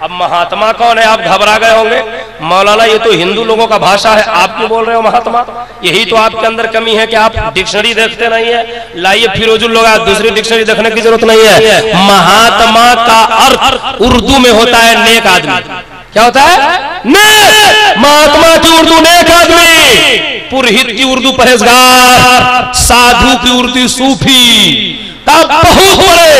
अब महात्मा कौन है, आप घबरा गए होंगे। मौलाना ये तो हिंदू लोगों का भाषा है, आप क्यों बोल रहे हो महात्मा? यही तो आपके अंदर कमी है कि आप डिक्शनरी देखते नहीं है। लाइए फिरोजुल लोग, दूसरी डिक्शनरी देखने की जरूरत नहीं है। महात्मा का अर्थ उर्दू में होता है नेक आदमी। क्या होता है? नेक। महात्मा की उर्दू नेक आदमी, पुरोहित की उर्दू परहेजगार, साधु की उर्दू सूफी। बहुत बड़े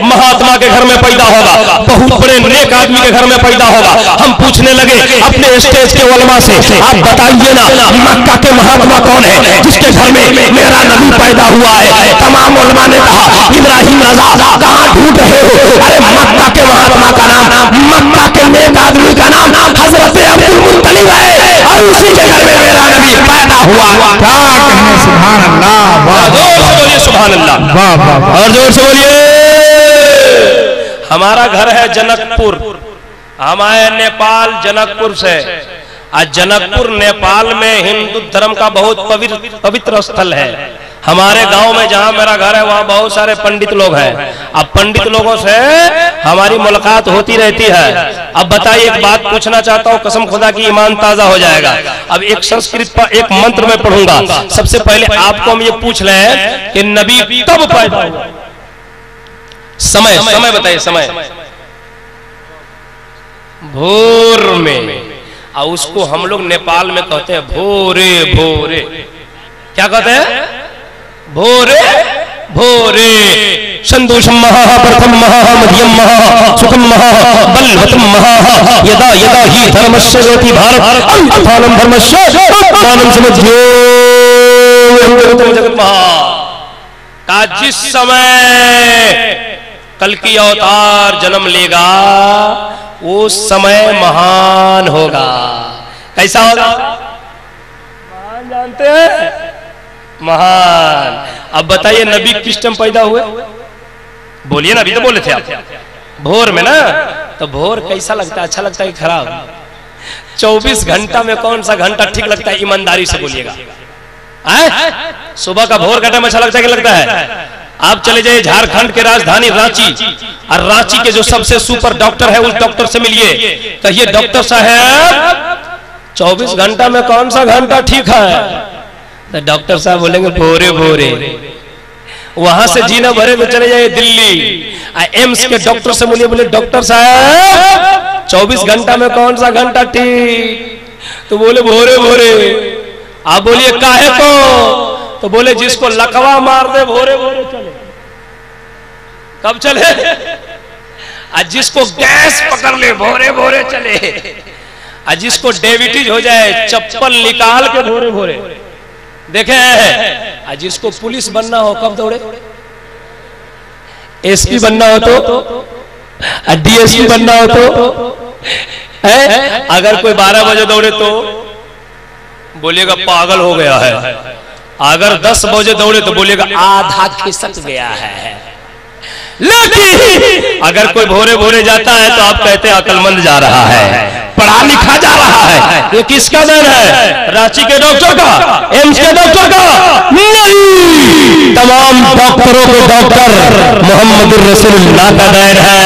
महात्मा के घर में पैदा होगा, बहुत बड़े नेक आदमी के घर में पैदा होगा। हम पूछने लगे अपने स्टेज के उलमा से, आप बताइए ना मक्का के महात्मा कौन है जिसके घर में मेरा नबी पैदा हुआ है? तमाम उलमा ने कहा इब्राहिम रजा। कहाँ ढूंढ रहे हो? अरे मक्का के महात्मा का नाम, मक्का के नेक आदमी का नाम हजरत अब्दुल मुत्तलिब है, और उसी के घर में मेरा नबी पैदा हुआ। क्या कहने, सुभान अल्लाह, बोलिए सुभान अल्लाह, वाह वाह, और जोर से बोलिए। हमारा घर है जनकपुर, हम आए नेपाल जनकपुर से। आज जनकपुर नेपाल में हिंदू धर्म का बहुत पवित्र स्थल है। हमारे गांव में जहां मेरा घर है वहां बहुत सारे पंडित लोग हैं। अब पंडित लोगों से हमारी मुलाकात होती रहती है। अब बताइए, एक बात पूछना चाहता हूं, कसम खुदा की ईमान ताजा हो जाएगा। अब एक संस्कृत पर एक मंत्र में पढ़ूंगा। सबसे पहले आपको हम ये पूछ रहे हैं कि नबी कब पैदा हुआ? समय बताइए, समय। भोर में, और उसको हम लोग नेपाल में कहते हैं भोरे भोरे। क्या कहते हैं? भोरे भोरे। संदोषम महा, प्रथम महा, मध्यम महा, सुखम महा, बलवतम महा, यदा यदा ही धर्मस्य ज्योति भारत अर्थानम धर्मस्य दानम समझो जगत महा। का जिस समय कल की अवतार जन्म लेगा वो समय महान होगा। कैसा होगा? महान जानते हैं, महान। अब बताइए नबी किस टाइम पैदा हुए? बोलिए ना, अभी तो बोले थे आप भोर में ना। तो भोर कैसा लगता है, अच्छा लगता है कि खराब? 24 घंटा में कौन सा घंटा ठीक लगता है? ईमानदारी से बोलिएगा। सुबह का भोर का टाइम अच्छा लगता है कि लगता है? आप चले जाइए झारखंड के राजधानी रांची, और रांची के जो सबसे सुपर डॉक्टर है उस डॉक्टर से मिलिए, कहिए डॉक्टर साहब 24 घंटा में कौन सा घंटा ठीक है? तो डॉक्टर साहब बोलेंगे भोरे भोरे। वहां से जीना भरे में चले जाइए दिल्ली, एम्स के डॉक्टर से मिलिए, बोले डॉक्टर साहब 24 घंटा में कौन सा घंटा ठीक? तो बोले भोरे भोरे। आप बोलिए काहे को? तो बोले जिसको लकवा मार दे भोरे भोरे चले। कब चले? आज जिसको गैस पकड़ ले भोरे भोरे चले, आज जिसको डायबिटीज हो जाए चप्पल निकाल के भोरे भोरे देखे। आज जिसको पुलिस बनना हो कब दौड़े? एसपी बनना हो तो, डीएसपी बनना हो तो है? अगर कोई 12 बजे दौड़े तो बोलिएगा पागल हो गया है। अगर 10 बजे दौड़े तो बोलिएगा आधा खिसक गया है। लेकिन अगर कोई भोरे भोरे जाता है तो आप कहते हैं अक्लमंद जा रहा है, पढ़ा लिखा जा रहा है। ये किसका देन है? रांची के डॉक्टर का, एम्स के डॉक्टर का? नहीं, तमाम डॉक्टरों के डॉक्टर मोहम्मद रसूलुल्लाह का देन है।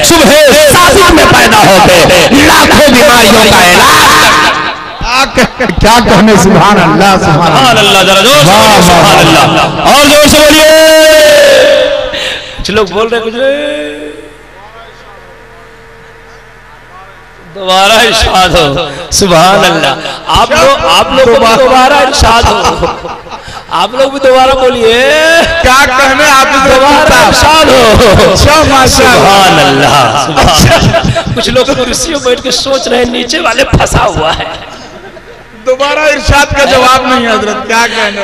सुबह सादिक में पैदा होते लाखों बीमारियों का इलाज। क्या कहने, सुभान अल्लाह, सुभान अल्लाह, जरा जोर से सुभान अल्लाह, और जोर से बोलिए। कुछ लोग बोल रहे, कुछ दोबारा इरशाद हो, सुभान अल्लाह। आप लोग को दोबारा इरशाद हो, आप लोग भी दोबारा बोलिए। क्या कहने, आप दोबारा इरशाद हो, सुभान अल्लाह। कुछ लोग कुर्सियों बैठ के सोच रहे हैं नीचे वाले फंसा हुआ है। दोबारा इरशाद का जवाब नहीं है हजरत, क्या कहने।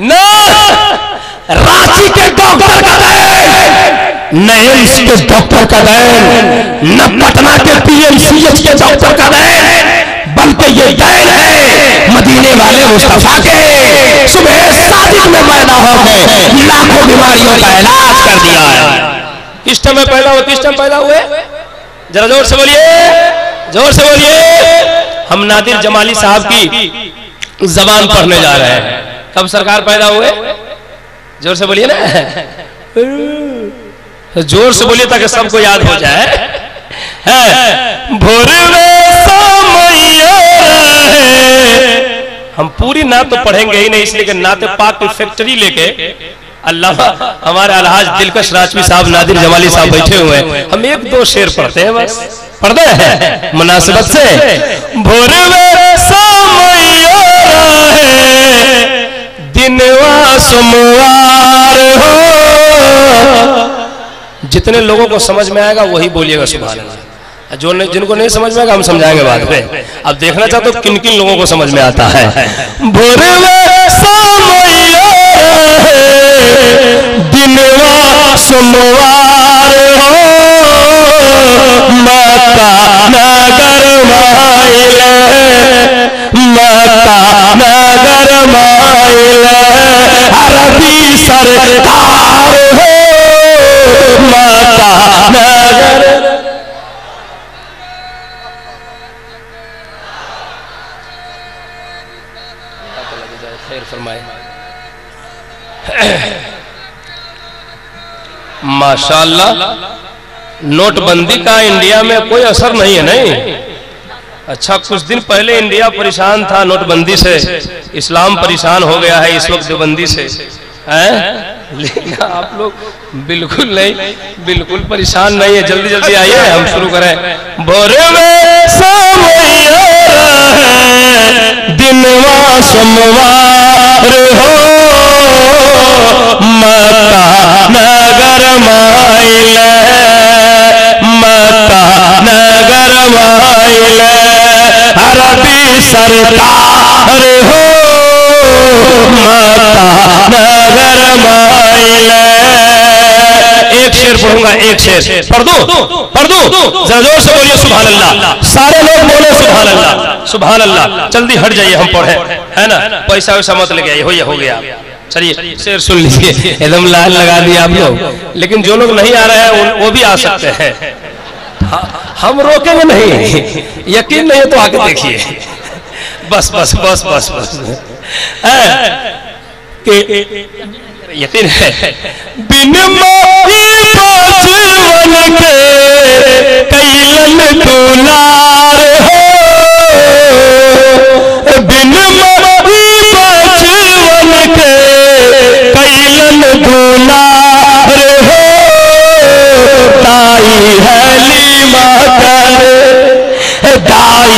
ना रांची के डॉक्टर का देन, न एम्स के डॉक्टर का देन, न पटना के पीएमसीएच के डॉक्टर का देन, बल्कि ये देन है मदीने वाले मुस्तफा के। सुबह सादिक में पैदा हो गए, लाखों बीमारियों का इलाज कर दिया है। किस टाइम में पैदा हुए, किस टाइम पैदा हुए? जरा जोर से बोलिए, जोर से बोलिए। हम नादिर जमाली साहब की जबान पढ़ने जा रहे हैं। कब सरकार पैदा हुए? जोर से बोलिए ना, जोर से बोलिए ताकि सबको याद हो जाए। भोर हम पूरी नात तो पढ़ेंगे ही नहीं, इसलिए कि नात पाक की फैक्ट्री लेके अल्लाह हमारे अलहाज दिलकश राजवी साहब, नादिर जमाली साहब बैठे हुए हैं। हम एक दो शेर पढ़ते हैं, बस पढ़ते हैं मुनासिबत से। भोर दिनवा सोमवार हो। जितने लोगों को समझ में आएगा वही बोलिएगा सुभान अल्लाह। जो जिनको नहीं समझ में आएगा हम समझाएंगे बाद में। अब देखना चाहते हो किन किन लोगों को समझ में आता है। दिनवा सोमवार हो, माता नगर माइले, माता नगर माइले, अरबी सरकार हो, माता नगर। खैर फरमाए। माशाअल्लाह, नोटबंदी का इंडिया में कोई असर नहीं है। नहीं, अच्छा कुछ दिन पहले इंडिया परेशान था नोटबंदी से, इस्लाम परेशान हो गया है इस वक्त देवबंदी से, लेकिन आप लोग बिल्कुल नहीं, बिल्कुल परेशान नहीं है। जल्दी जल्दी आइए, हम शुरू करें। भोरे में दिनवा सोमवार हो, माता नगर माइले, माता नगर माइले, अरबी सरकार हो, माता नगर माइले। एक शेर पढ़ूंगा, एक शेर पढ़ दो, पढ़ दो, जरा जोर से बोलिए सुभान अल्लाह। सारे लोग बोले सुभान अल्लाह, सुभान अल्लाह। जल्दी हट जाइए, हम पढ़े, है ना, पैसा वैसा मत लेके आइए, हो गया। चलिए शेर सुन लीजिए, एकदम लाइन लगा दिया आप लोग। लेकिन जो लोग नहीं आ रहे हैं वो भी आ सकते हैं, हम रोकेंगे नहीं। यकीन नहीं है तो आके देखिए। बस बस बस बस बस यकीन है। बिन मोही बचवन के कैलन दुलार हो, बिन मोही बचवन के कैलन दुलार हो, दाई हलीमा कर, दाई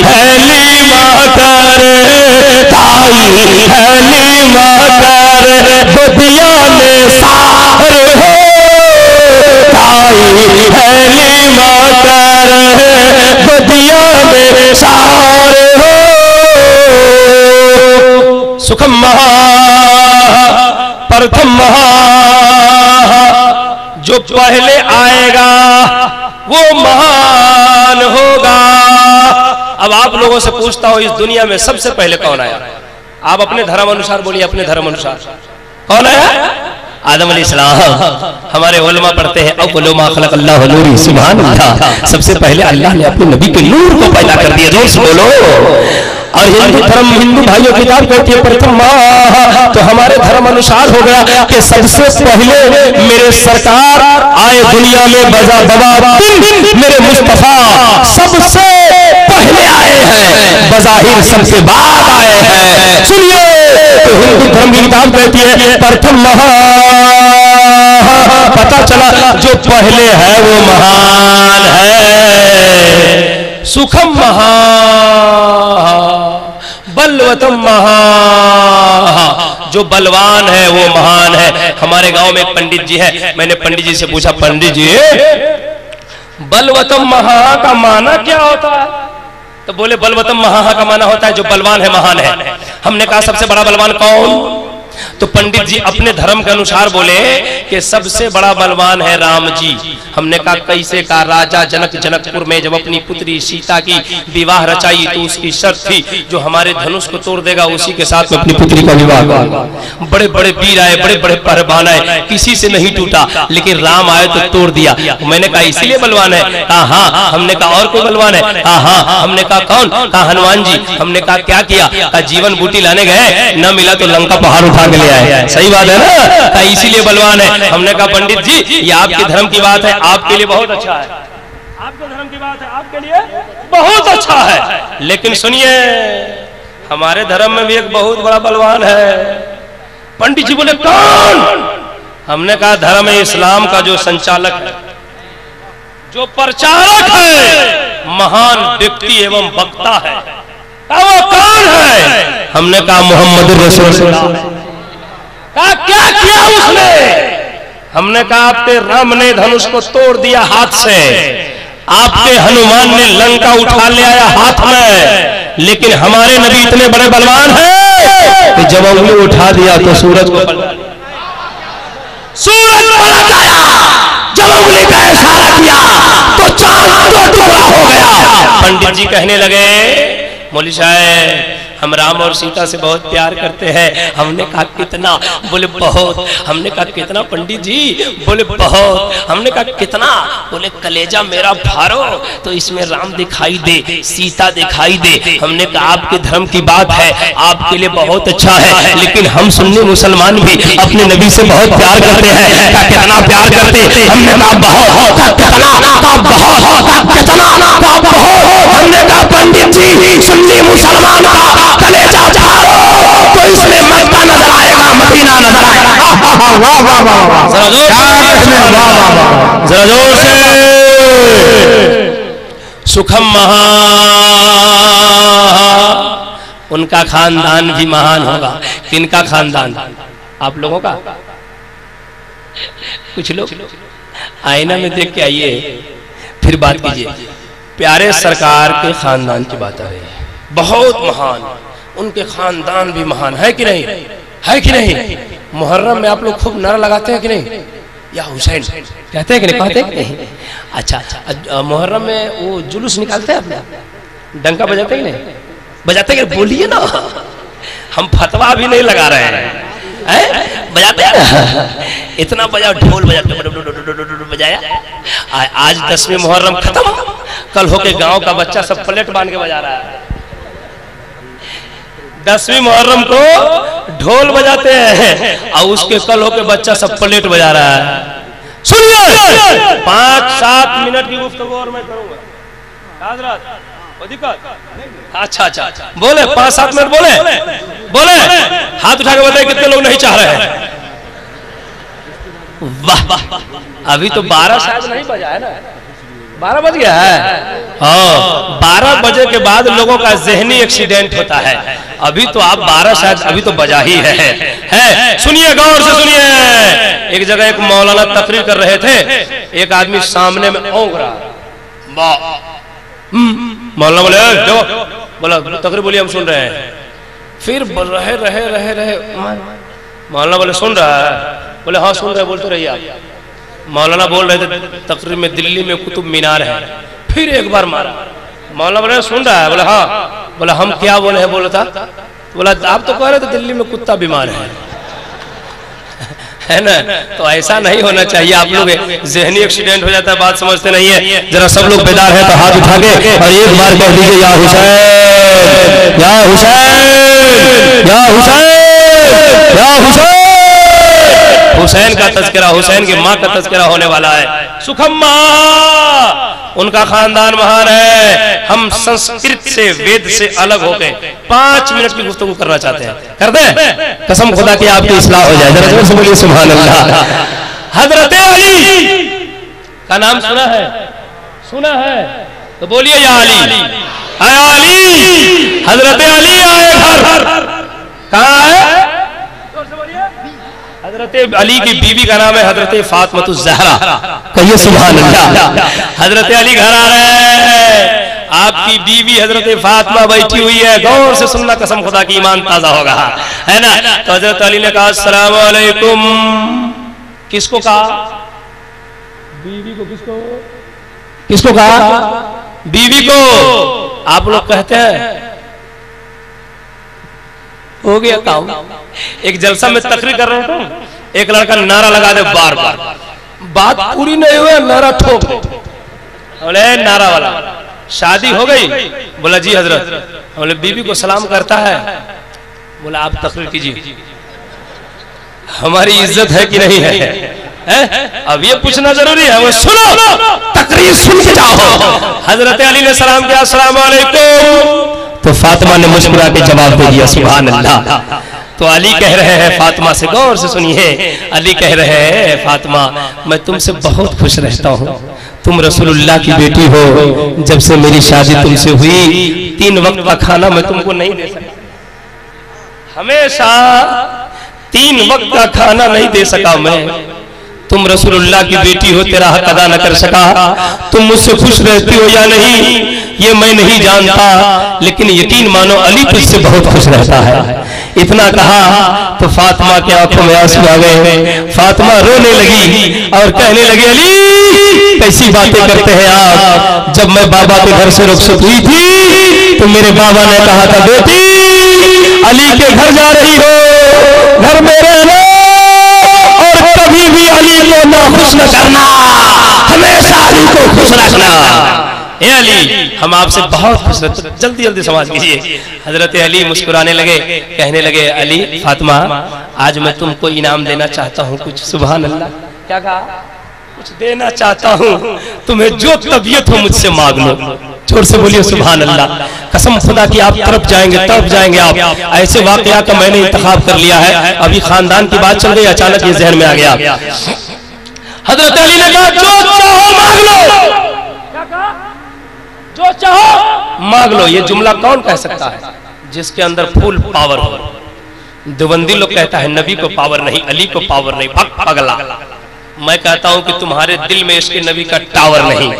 हलीमा कर, दाई हलीमा कर, बदिया में सार हो, दाई हलीमा कर, बदिया में सार हो। सुखम महा प्रथम महा, जो पहले आएगा वो महान होगा। अब आप लोगों से पूछता हूं, इस दुनिया में सबसे पहले कौन आया? आप अपने धर्म अनुसार बोलिए, अपने धर्म अनुसार कौन आया? आदम अलैहिस्सलाम हमारे उलमा पढ़ते हैं अव्वलु मा खलक़ल्लाहु नूरी, सुभान अल्लाह। सबसे पहले अल्लाह ने अपने नबी के नूर को पैदा कर दिया, जोर से बोलो। और हिंदू धर्म, हिंदू भाइयों किताब कहती है प्रथम माह, तो हमारे धर्म अनुसार हो गया कि सबसे पहले मेरे सरकार आए दुनिया में, बजा दबा दिन मेरे मुस्तफा सबसे पहले आए हैं, बज़ाहिर सबसे बाद आए हैं। सुनिए, तो हिंदू धर्म की किताब कहती है प्रथम माह, पता चला जो पहले है वो महान है। सुखम महा, बलवतम महा, जो बलवान है वो महान है। हमारे गांव में एक पंडित जी है, मैंने पंडित जी से पूछा, पंडित जी बलवतम महा का माना क्या होता है? तो बोले बलवतम महा का माना होता है जो बलवान है महान है। हमने कहा सबसे बड़ा बलवान कौन? तो पंडित जी अपने धर्म के अनुसार बोले कि सबसे बड़ा बलवान है राम जी। हमने कहा कैसे? का राजा जनक जनकपुर में जब अपनी पुत्री सीता की विवाह रचाई तो उसकी शर्त थी जो हमारे धनुष को तोड़ देगा उसी के साथ में अपनी पुत्री का विवाह करूंगा। बड़े बड़े वीर आए, बड़े बड़े पहलवान आए, किसी से नहीं टूटा, लेकिन राम आए तो तोड़ दिया। मैंने कहा इसीलिए बलवान है? कहा हाँ। हमने कहा और कोई बलवान है? कहा हाँ। हमने कहा कौन? कहा हनुमान जी। हमने कहा क्या किया? कहा जीवन बूटी लाने गए, न मिला तो लंका पहाड़ उठा के ले आए। सही बात है ना? कहा इसीलिए बलवान है। हमने कहा पंडित जी ये आपके धर्म की बात है, आपके लिए बहुत अच्छा है, आपके धर्म की बात है, आपके लिए बहुत अच्छा है, लेकिन सुनिए हमारे धर्म में भी एक बहुत बड़ा बलवान है। पंडित जी बोले कौन? हमने कहा धर्म इस्लाम का जो संचालक है, जो प्रचारक है, महान व्यक्ति एवं वक्ता है, वो कौन है? हमने कहा मोहम्मद रसूलुल्लाह। कहा क्या किया उसने? हमने कहा आपके राम ने धनुष को तोड़ दिया हाथ से, आपके हनुमान ने लंका उठा ले आया हाथ में, लेकिन हमारे नबी इतने बड़े बलवान हैं कि जब उंगली उठा दिया तो सूरज को पलटा दिया, सूरज पलट आया। जब उंगली का इशारा किया तो चांद दो टुकड़ा हो गया। पंडित जी कहने लगे मौलवी साहब हम राम और सीता से बहुत प्यार करते हैं। हमने कहा कितना? बोले बहुत। हमने कहा कितना पंडित जी? बोले बहुत। हमने कहा कितना? बोले कलेजा मेरा फारो तो इसमें राम दिखाई दे, सीता दिखाई दे। हमने कहा आपके धर्म की बात है, आपके लिए बहुत अच्छा है, लेकिन हम सुन्नी मुसलमान भी अपने नबी से बहुत प्यार करते हैं। क्या कितना प्यार करते? हमने कहा बहुत। कितना? बहुत। कितना? बहुत। हमने कहा पंडित जी सुन्नी मुसलमान का कलेजा फाड़ो तो इसमें मक्का नजर आएगा, मदीना नजर आएगा। वाह वाह वाह, जरा जोर से। सुखम महा, उनका खानदान भी महान होगा। किनका खानदान? आप लोगों का। कुछ लोग आईना में देख के आइए फिर बात कीजिए। प्यारे सरकार के खानदान की बात आ रही है, बहुत महान, उनके खानदान भी महान है कि नहीं? है कि नहीं? मुहर्रम में आप लोग खूब नारा लगाते हैं कि नहीं? या हुसैन कहते हैं कि नहीं? कहते हैं नहीं? अच्छा, मुहर्रम में वो जुलूस निकालते हैं अपने, डंका बजाते हैं कि नहीं? बजाते हैं? बोलिए ना, हम फतवा भी नहीं लगा रहे हैं, बजाते हैं। इतना बजा, ढोल बजाया। आज 10वीं मुहर्रम खत्म, कल होके गांव का बच्चा सब प्लेट बांध के बजा रहा है। 10वीं मुहर्रम को ढोल बजाते हैं और उसके कल होके बच्चा सब प्लेट बजा रहा है। सुनिए 5-7 मिनट की गुफ्तगू और मैं करूंगा। अच्छा, बोले 5-7 मिनट बोले हाथ उठा के बताए कितने लोग नहीं चाह रहे हैं? वाह, अभी तो 12 शायद नहीं बजा है ना, 12 बज गया है। हाँ, 12 बजे के बाद लोगों का ज़हनी एक्सीडेंट होता है। अभी तो आप 12 शायद अभी तो बजा ही है। सुनिए, गौर से सुनिए। एक जगह एक मौलाना तकरीर कर रहे थे, एक आदमी सामने में औंग रहा। मौलाना बोले जो बोला तकरीर बोलिए, हम सुन रहे हैं। फिर रहे मौलाना बोले सुन रहा है? बोले हाँ सुन रहे, बोलते रहिए आप। मौलाना बोल रहे थे तकरीर में दिल्ली में कुतुब मीनार है। फिर एक बार मारा। मौलाना बोले सुन रहा है? बोले हाँ। बोला हम क्या बोले हैं? बोला था, बोला आप तो कह रहे थे दिल्ली में कुत्ता बीमार है। है ना। तो ऐसा नहीं होना चाहिए। आप लोग जहनी एक्सीडेंट हो जाता है, बात समझते नहीं है। जरा सब लोग बेदार है तो हाथ उठा के और एक बार कह दीजिए या हुसैन या हुसैन या हुसैन या हुसैन। हुसैन का तज़किरा, हुसैन की माँ का तज़किरा होने वाला है। सुखम्मा उनका खानदान महान है। हम संस्कृत से, वेद से अलग होकर 5 मिनट की गुफ्तगू करना चाहते हैं, कर दें? कसम खुदा की आपकी इस्लाह हो जाए। जरा जोर से बोलिए सुभान अल्लाह। हजरत अली का नाम सुना है? सुना है तो बोलिए या अली। आया अली, हजरत अली आए घर। कहाँ है? हजरत अली की बीवी का नाम है हजरत फातिमा ज़हरा। कहिए सुभान अल्लाह। हजरत अली घर आ रहे हैं, आपकी बीवी हजरत फातिमा बैठी हुई है। गौर से सुनना, कसम खुदा की ईमान ताजा होगा, है ना। तो हजरत अली ने कहा अस्सलाम वालेकुम। किसको कहा? बीवी को। किसको? किसको कहा? बीवी को। आप लोग कहते हैं हो गया काम। एक जलसा में तकरीर कर रहे थे, एक लड़का नारा लगा दे बार बार, बात पूरी नहीं हुई, नारा ठोक बोले नारा वाला। शादी हो गई? बोला जी हजरत। बोले बीवी को सलाम करता है? बोला आप तकरीर कीजिए, हमारी इज्जत है कि नहीं है? अब ये पूछना जरूरी है। वो सुनो, तकरीर सुन के जाओ। हजरत अली ने सलाम किया अस्सलाम वालेकुम, तो फातिमा ने मुस्कुरा के जवाब दे दिया सुभान अल्लाह। तो अली कह रहे हैं फातिमा से, गौर से सुनिए, अली कह रहे हैं फातिमा मैं तुमसे बहुत खुश रहता हूँ, तुम रसूलुल्लाह की बेटी हो। जब से मेरी शादी तुमसे हुई 3 वक्त का खाना मैं तुमको नहीं दे सका, हमेशा 3 वक्त का खाना नहीं दे सका मैं। तुम रसूलुल्लाह की बेटी हो, तेरा हक अदा न कर सका। तुम मुझसे खुश रहती हो या नहीं ये मैं नहीं जानता, लेकिन यकीन मानो अली तुझसे बहुत खुश रहता है। इतना कहा तो फातिमा की आंखों में आंसू आ गए। फातिमा रोने लगी और कहने लगी अली कैसी बातें करते हैं आप। जब मैं बाबा के घर से रुखसत हुई थी तो मेरे बाबा ने कहा था बेटी अली के घर जा रही हो, घर में रहना और कभी भी अली को ना खुश न करना, हमेशा अली को खुश रखना। ए अली हम आपसे बहुत खुश रहते, जल्दी जल्दी समाज कीजिए। हजरत अली मुस्कुराने लगे, कहने लगे अली फातिमा आज मैं तुमको इनाम देना चाहता हूँ कुछ। सुभान अल्लाह। क्या कहा? कुछ देना चाहता हूँ, तुम्हें जो तबीयत हो मुझसे मांग लो। जोर से बोलिए सुभान अल्लाह। कसम खुदा की आप तरफ जाएंगे आप। ऐसे वाकया का मैंने इंतखाब कर लिया है। अभी खानदान की बात चल रही, अचानक ये जहन में आ गया। हजरत अली ने कहा जो चाहो मांग लो। क्या कहा? जो चाहो मांग लो। ये जुमला कौन कह सकता है जिसके अंदर फुल पावर हो? देवबंदी लोग कहता है नबी को पावर नहीं, अली को पावर नहीं। पगला, मैं कहता हूं कि तुम्हारे दिल में इसके नबी का टावर नहीं।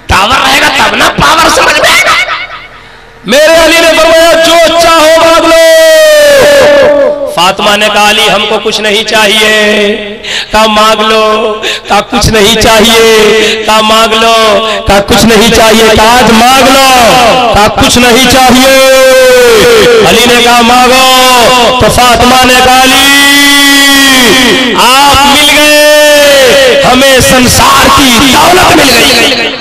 टावर रहेगा तब ना पावर समझ में आएगा। मेरे अली ने फरमाया जो चाहो मांग लो। फातिमा ने कहा अली हमको कुछ नहीं चाहिए। कहा मांग लो। कहा कुछ नहीं चाहिए। कहा मांग लो। कहा कुछ नहीं चाहिए। कहा आज मांग लो। कहा कुछ नहीं चाहिए। अली ने कहा मांगो। तो फातिमा ने कहा अली आप मिल गए, हमें संसार की दौलत मिल गई।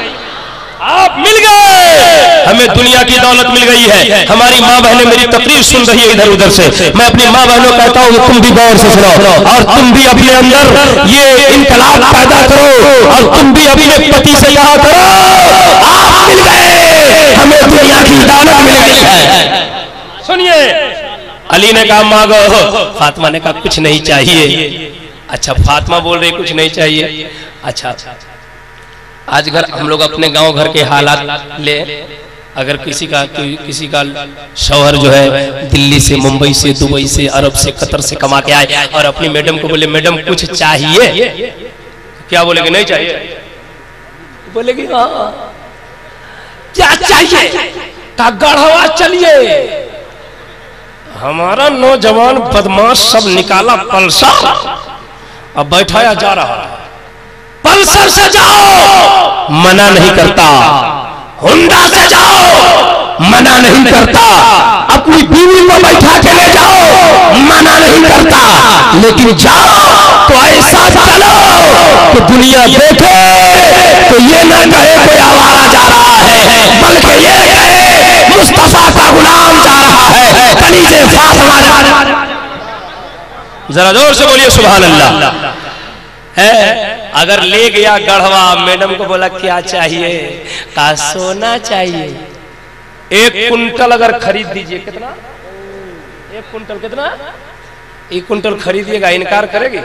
आप मिल गए, हमें दुनिया की दौलत मिल गई है। हमारी माँ बहनें मेरी तकरीर सुन रही है इधर उधर से। मैं अपनी माँ बहनों कहता हूँ तुम भी गौर से सुनो और तुम भी अपने अंदर ये इनकलाब पैदा करो और तुम भी अपने पति से कहा करो आप मिल गए, हमें दुनिया की दौलत मिल गई है। सुनिए, अली ने कहा मांगो। फातिमा ने कहा कुछ नहीं चाहिए। अच्छा फातिमा बोल रही कुछ नहीं चाहिए। अच्छा आज घर हम लोग अपने गांव घर के हालात ले, अगर किसी का शौहर जो है दिल्ली से, मुंबई से, दुबई से, अरब से, कतर से कमा के आए और अपनी मैडम को बोले मैडम कुछ चाहिए, क्या बोलेगी? नहीं चाहिए। बोलेगी हाँ क्या चाहिए? का गढ़वा चलिए। हमारा नौजवान बदमाश सब निकाला पल्सर, अब बैठाया जा रहा है। पल्सर से जाओ, मना नहीं करता। होंडा से जाओ, मना नहीं करता। अपनी बीवी को बैठा के ले जाओ, मना नहीं करता। लेकिन जाओ तो ऐसा चलो कि दुनिया देखे तो ये ना कहे कोई आवारा जा रहा है, बल्कि ये कहे मुस्तफा का गुलाम जा रहा है, कलीजे फातिमा जा रहा है। जरा जोर से बोलिए सुभान अल्लाह। है अगर ले गया गढ़वा, मैडम को बोला क्या चाहिए, कहा सोना चाहिए। 1 कुंटल अगर खरीद दीजिए, कितना 1 कुंटल, कितना 1 कुंटल खरीदिएगा, इनकार करेगी?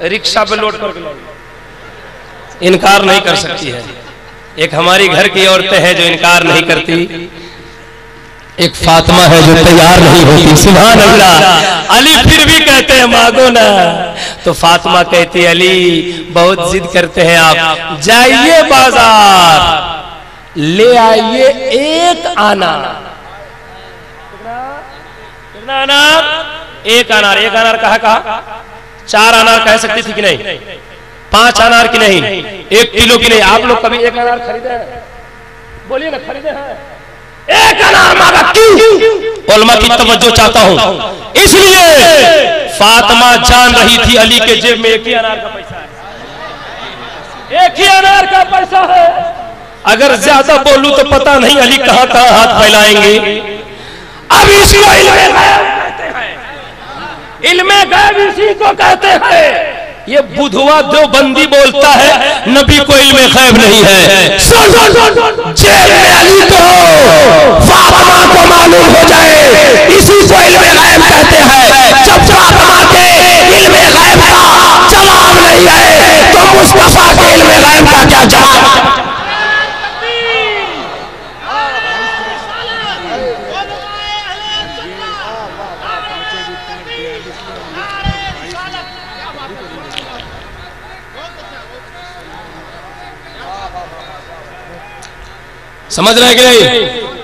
रिक्शा पे लोड करके लाओगे, इनकार नहीं कर सकती है। एक हमारी घर की औरतें हैं जो इनकार नहीं करती, एक फातिमा है जो तैयार नहीं होती। सुभान अल्लाह। अली फिर भी कहते हैं मांगो ना, तो फातिमा कहती है अली बहुत जिद करते हैं आप, जाइए बाजार ले आइए 1 अनार। कितना अनार? 1 अनार। 1 अनार कहा 4 अनार कह सकती थी कि नहीं, 5 अनार की नहीं, 1 किलो की नहीं। आप लोग कभी 1 अनार खरीदे हैं? बोलिए ना, खरीदे हैं? 1 अनार मांगा, क्यों? उलमा की तवज्जो चाहता हूं, इसलिए फातिमा जान रही थी अली के जेब में 1 ही अनार का पैसा है, 1 ही अनार का पैसा है। अगर ज्यादा बोलूं तो पता नहीं अली कहां कहां हाथ फैलाएंगे। अब इसको इल्मे गैब कहते हैं, इल्मे गैब इसी को कहते हैं। ये बुधवा देवबंदी बोलता है नबी को इल्मे गैब नहीं है। जेब में अली को फातिमा को मालूम हो जाए, इसी को इल्मे गैब कहते हैं। जब फातिमा के इल्मे गैब का जवाब नहीं है तो मुस्तफा के इल्मे गैब का क्या जवाब? समझ रहे हैं कि नहीं?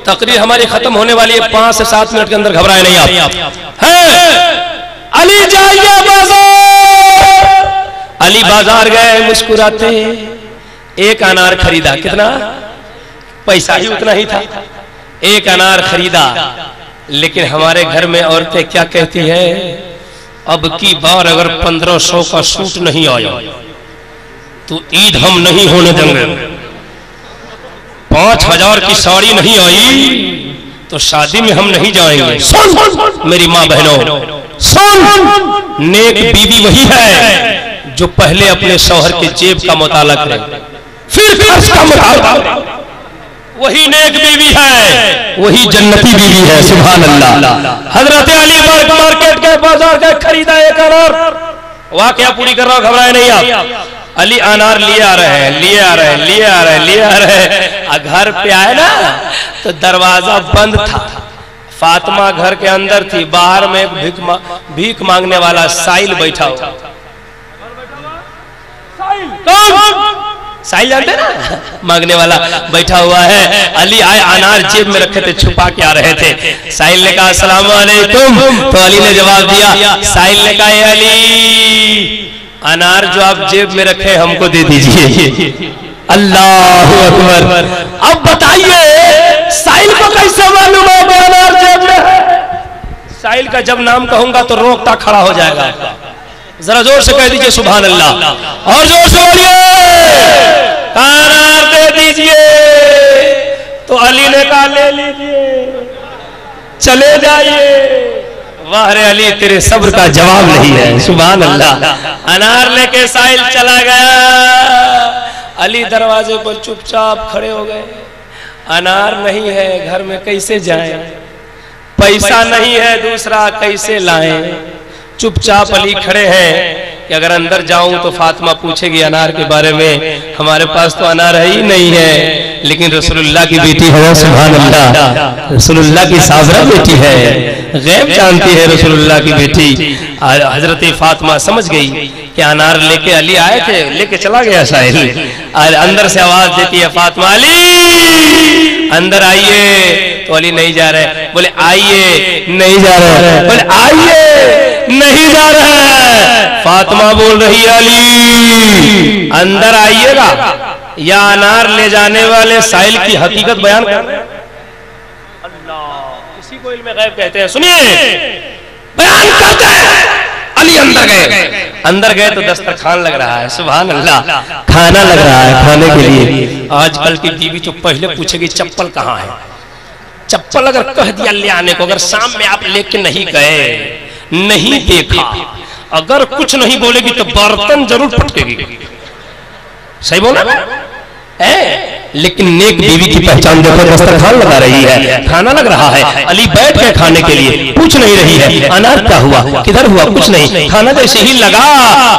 तकरीर हमारी खत्म होने वाली है, 5 से 7 मिनट के अंदर, घबराए नहीं आप। है अली जाइए बाजार। अली बाजार गए मुस्कुराते, 1 अनार खरीदा। कितना? पैसा ही उतना ही था, 1 अनार खरीदा। लेकिन हमारे घर में औरतें क्या कहती है, अब की बार अगर 1500 का सूट नहीं आया तो ईद हम नहीं होने देंगे, 5000 की साड़ी नहीं आई तो शादी में हम नहीं जाएंगे। सुन मेरी माँ बहनों, सुन, नेक बीवी वही है जो पहले अपने शौहर के जेब का मुताला करे, फिर खर्च का मुताला। वही नेक बीवी है, वही जन्नती बीवी है। सुभान अल्लाह। हजरत अली मार्केट के बाजार के खरीदा 1 अनार। वाकया पूरी कर रहा हूं, घबराए नहीं आप। अली अनार लिए आ रहे हैं, लिए आ रहे हैं, लिए आ रहे हैं, लिए आ रहे हैं। घर पे आए ना तो दरवाजा बंद था। फातिमा घर के अंदर थी, बाहर में एक भीख मांगने वाला साइल बैठा हुआ। साइल जानते ना, मांगने वाला बैठा हुआ है। अली आए, अनार जेब में रखे थे, छुपा के आ रहे थे। साइल ने कहा अस्सलाम वालेकुम, तो अली ने जवाब दिया। साइल ने कहा अली अनार जो आप जेब में रखे हमको दे दीजिए। अल्लाह अकबर। अब बताइए साइल को कैसे मालूम है अनार जेब में है? साइल का जब नाम कहूंगा तो रोकता खड़ा हो जाएगा। जरा जोर से कह दीजिए सुभान अल्लाह, और जोर से बोलिए अनार दे दीजिए। तो अली ने कहा ले लीजिए, चले जाइए। वाह रे अली, तेरे सब्र का जवाब नहीं है। सुभान अल्लाह। अनार लेके साहिल चला गया। अली दरवाजे पर चुपचाप खड़े हो गए। अनार नहीं है घर में, कैसे जाएं? पैसा नहीं है दूसरा, कैसे लाएं? चुपचाप अली खड़े हैं कि अगर अंदर जाऊं तो फातिमा पूछेगी अनार के बारे में। हमारे पास तो अनार है ही नहीं है, लेकिन रसूलुल्लाह की बेटी है। सुभान अल्लाह। रसूलुल्लाह की साबरा बेटी है, गैब जानती है रसूलुल्लाह की बेटी। हजरत फातिमा समझ गई कि अनार लेके अली आए थे, लेके चला गया साहिल। अंदर से आवाज देती है फातिमा अली अंदर आइए। तो अली नहीं जा रहे। बोले आइए, नहीं जा रहे। बोले आइए, नहीं जा रहे। फातिमा बोल रही है अली अंदर आइएगा। या अनार ले जाने वाले साहिल की हकीकत बयान कर रहे हैं। अल्लाह, इसी को इल्मे गैब कहते हैं। सुनिए, बयान करते हैं। अली अंदर गए। अंदर गए तो दस्तरखान लग रहा है, सुभान अल्लाह, खाना लग रहा है खाने के लिए। आजकल की बीवी तो पहले पूछेगी चप्पल कहाँ है। चप्पल अगर कह दिया ले आने को, अगर शाम में आप लेके नहीं गए, नहीं देखा, अगर कुछ नहीं बोलेगी तो बर्तन जरूर पटकेगी। सही बोला है? लेकिन नेक बीवी की पहचान देखो, दस्तरखान लगा रही है, खाना लग रहा है, अली बैठ के खाने के लिए, पूछ नहीं रही है अनार क्या हुआ, किधर हुआ, कुछ नहीं, खाना जैसे ही लगा,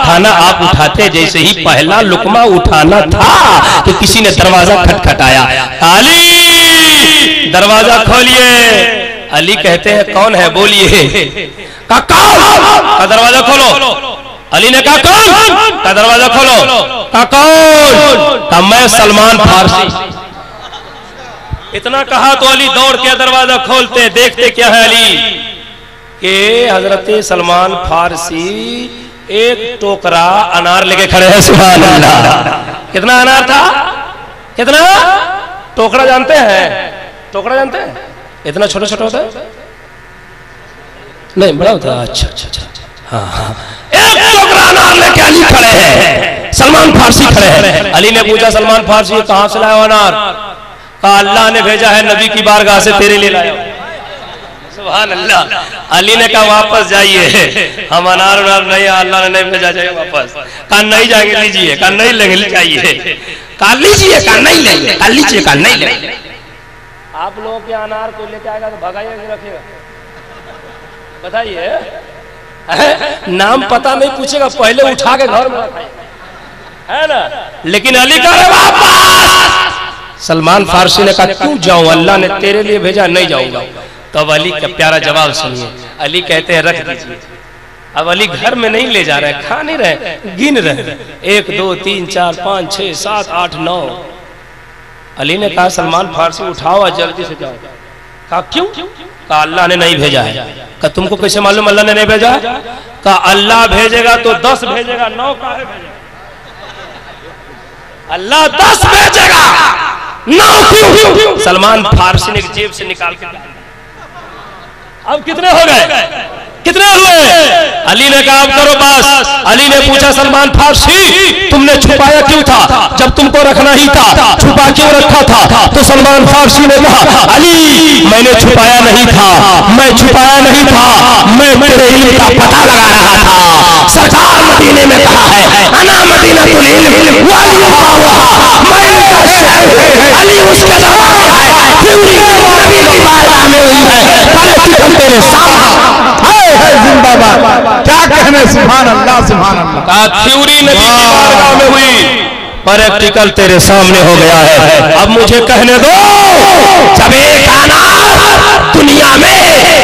खाना आप उठाते जैसे ही पहला लुकमा उठाना था कि किसी ने दरवाजा खटखटाया, अली दरवाजा खोलिए। अली कहते हैं कौन है, बोलिए। का दरवाजा खोलो। अली ने कहा कौन? का दरवाजा खोलो। का कौन? का मैं सलमान फारसी। इतना कहा तो अली दौड़ के दरवाजा खोलते, देखते क्या है अली के हजरत सलमान फारसी एक टोकरा अनार लेके खड़े हैं, सुभान अल्लाह। कितना अनार था? कितना टोकरा जानते हैं? टोकरा जानते हैं? इतना छोटा छोटा होता है? नहीं, बड़ा होता है। अच्छा अच्छा अच्छा, हाँ हाँ। एक टोकरा अनार लेके अली खड़े हैं, सलमान फारसी खड़े हैं। अली ने पूछा सलमान फारसी कहां से लाया अनार? कहा अल्लाह ने भेजा है, नबी की बारगाह से तेरे लिए लाया। सुभान अल्लाह। अली ने कहा वापस जाइए, हम अनार नहीं, अल्लाह ने नहीं भेजा, जाइए वापस। कहा नहीं जाएंगे, लीजिए। कहा नहीं लेंगे, चाहिए। कहा लीजिए। कहा नहीं लेंगे। कहा लीजिए। कहा नहीं लेंगे। आप लोगों के अनार को लेके आएगा तो भगाइएगा कि रखिएगा? बताइए। नाम पता नहीं पूछेगा, पहले उठा के घर में है ना। लेकिन अली कहा वापस। सलमान फारसी ने कहा क्यों जाऊं, अल्लाह ने तेरे लिए भेजा, नहीं जाऊंगा। तब अली का प्यारा जवाब सुनिए। अली कहते हैं रख दीजिए। अब अली घर में नहीं ले जा रहे, खा नहीं रहे, गिन रहे, 1 2 3 4 5 6 7 8 9। अली ने कहा सलमान फारसी उठाओ और जल्दी से जाओ। कहा क्यों? कहा अल्लाह ने नहीं भेजा है। कहा तुमको कैसे मालूम अल्लाह ने नहीं भेजा? कहा अल्लाह भेजेगा तो 10 भेजेगा, 9 काहे भेजेगा? अल्लाह 10 भेजेगा, 9 क्यों? सलमान फारसी ने जेब से निकाल के, अब कितने हो गए? कितने हुए? अली ने कहा अब करो बस। अली ने पूछा सलमान फारसी तुमने छुपाया क्यों था, जब तुमको रखना ही था छुपा क्यों रखा था? तो सलमान फारसी ने कहा अली मैंने छुपाया नहीं था, मैं छुपाया नहीं था, मैं तेरे इल्म का पता लगा रहा था। सरकार मदीने में कहा है अना मदीनतुल इल्म व अलियुहा, मैं इनका शहर हूं, अली उसके जवाब है। पूरी नबी की बारगाह में हुई है, पलट तेरे सामने जिंदाबाद। क्या कहने, सुभान अल्लाह, सुभान अल्लाह। थ्योरी नबी की बारगाह में हुई, प्रैक्टिकल तेरे सामने हो गया है। अब मुझे कहने दो, जब एक अनार दुनिया में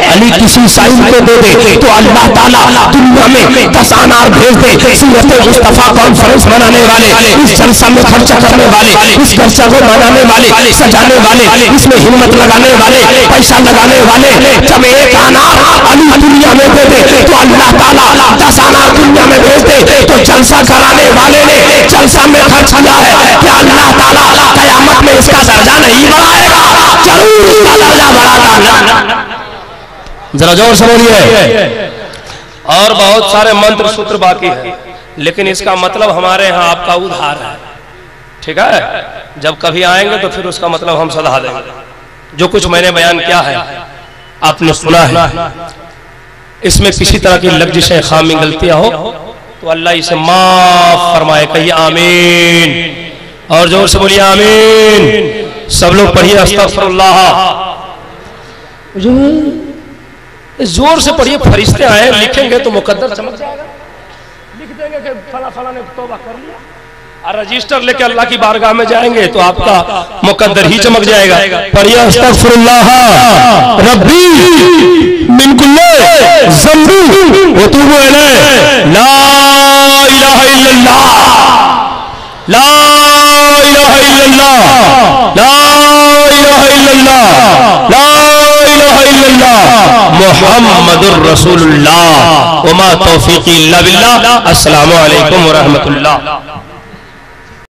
अली किसी साइम को दे दे तो अल्लाह ताला दुनिया में 10 अनार भेज दे। सूरत मुस्तफा कॉन्फ्रेंस मनाने वाले, इस जलसा में खर्चा करने वाले, इस जलसा को मनाने वाले, सजाने वाले, इसमें हिम्मत लगाने वाले, पैसा लगाने वाले, जब एक अनार अली दुनिया में दे दे तो अल्लाह ताला 10 अनार दुनिया में भेज दे। तो जलसा कराने वाले ने जलसा में खर्च किया है, क्या अल्लाह ताला कयामत में इसका दर्जा नहीं बढ़ाएगा? जरूर इसका दर्जा बढ़ाता। जरा जोर से बोलिए। और बहुत सारे मंत्र सूत्र बाकी है, लेकिन इसका मतलब हमारे यहाँ आपका उधार है, ठीक है? जब कभी आएंगे तो फिर उसका मतलब हम सदा देंगे। जो कुछ मैंने बयान किया है आपने सुना है, इसमें किसी तरह की लफ्ज़िशें, खामी, गलतियां हो तो अल्लाह इसे माफ फरमाए। कहिए आमीन, और जोर से बोलिए आमीन। सब लोग पढ़िए अस्तगफिरुल्लाह। जोर से पढ़िए, फरिश्ते आए लिखेंगे तो मुकद्दर चमक जाएगा। लिख देंगे कि फला फला ने तौबा कर लिया, और रजिस्टर लेके अल्लाह की बारगाह में जाएंगे तो आपका मुकद्दर ही चमक जाएगा। पढ़िए अस्तगफिरुल्लाह रब्बी मिन कुल्ली ज़ंबी व तूबू इलैह, ला इलाहा इल्लल्लाह, ला इलाहा इल्लल्लाह, ला इलाहा इल्लल्लाह, ला इलाहा इल्लल्लाह मुहम्मदुर रसूलुल्लाह व मा तौफीकी इल्ला बिल्लाह। अस्सलामु अलैकुम व रहमतुल्लाह।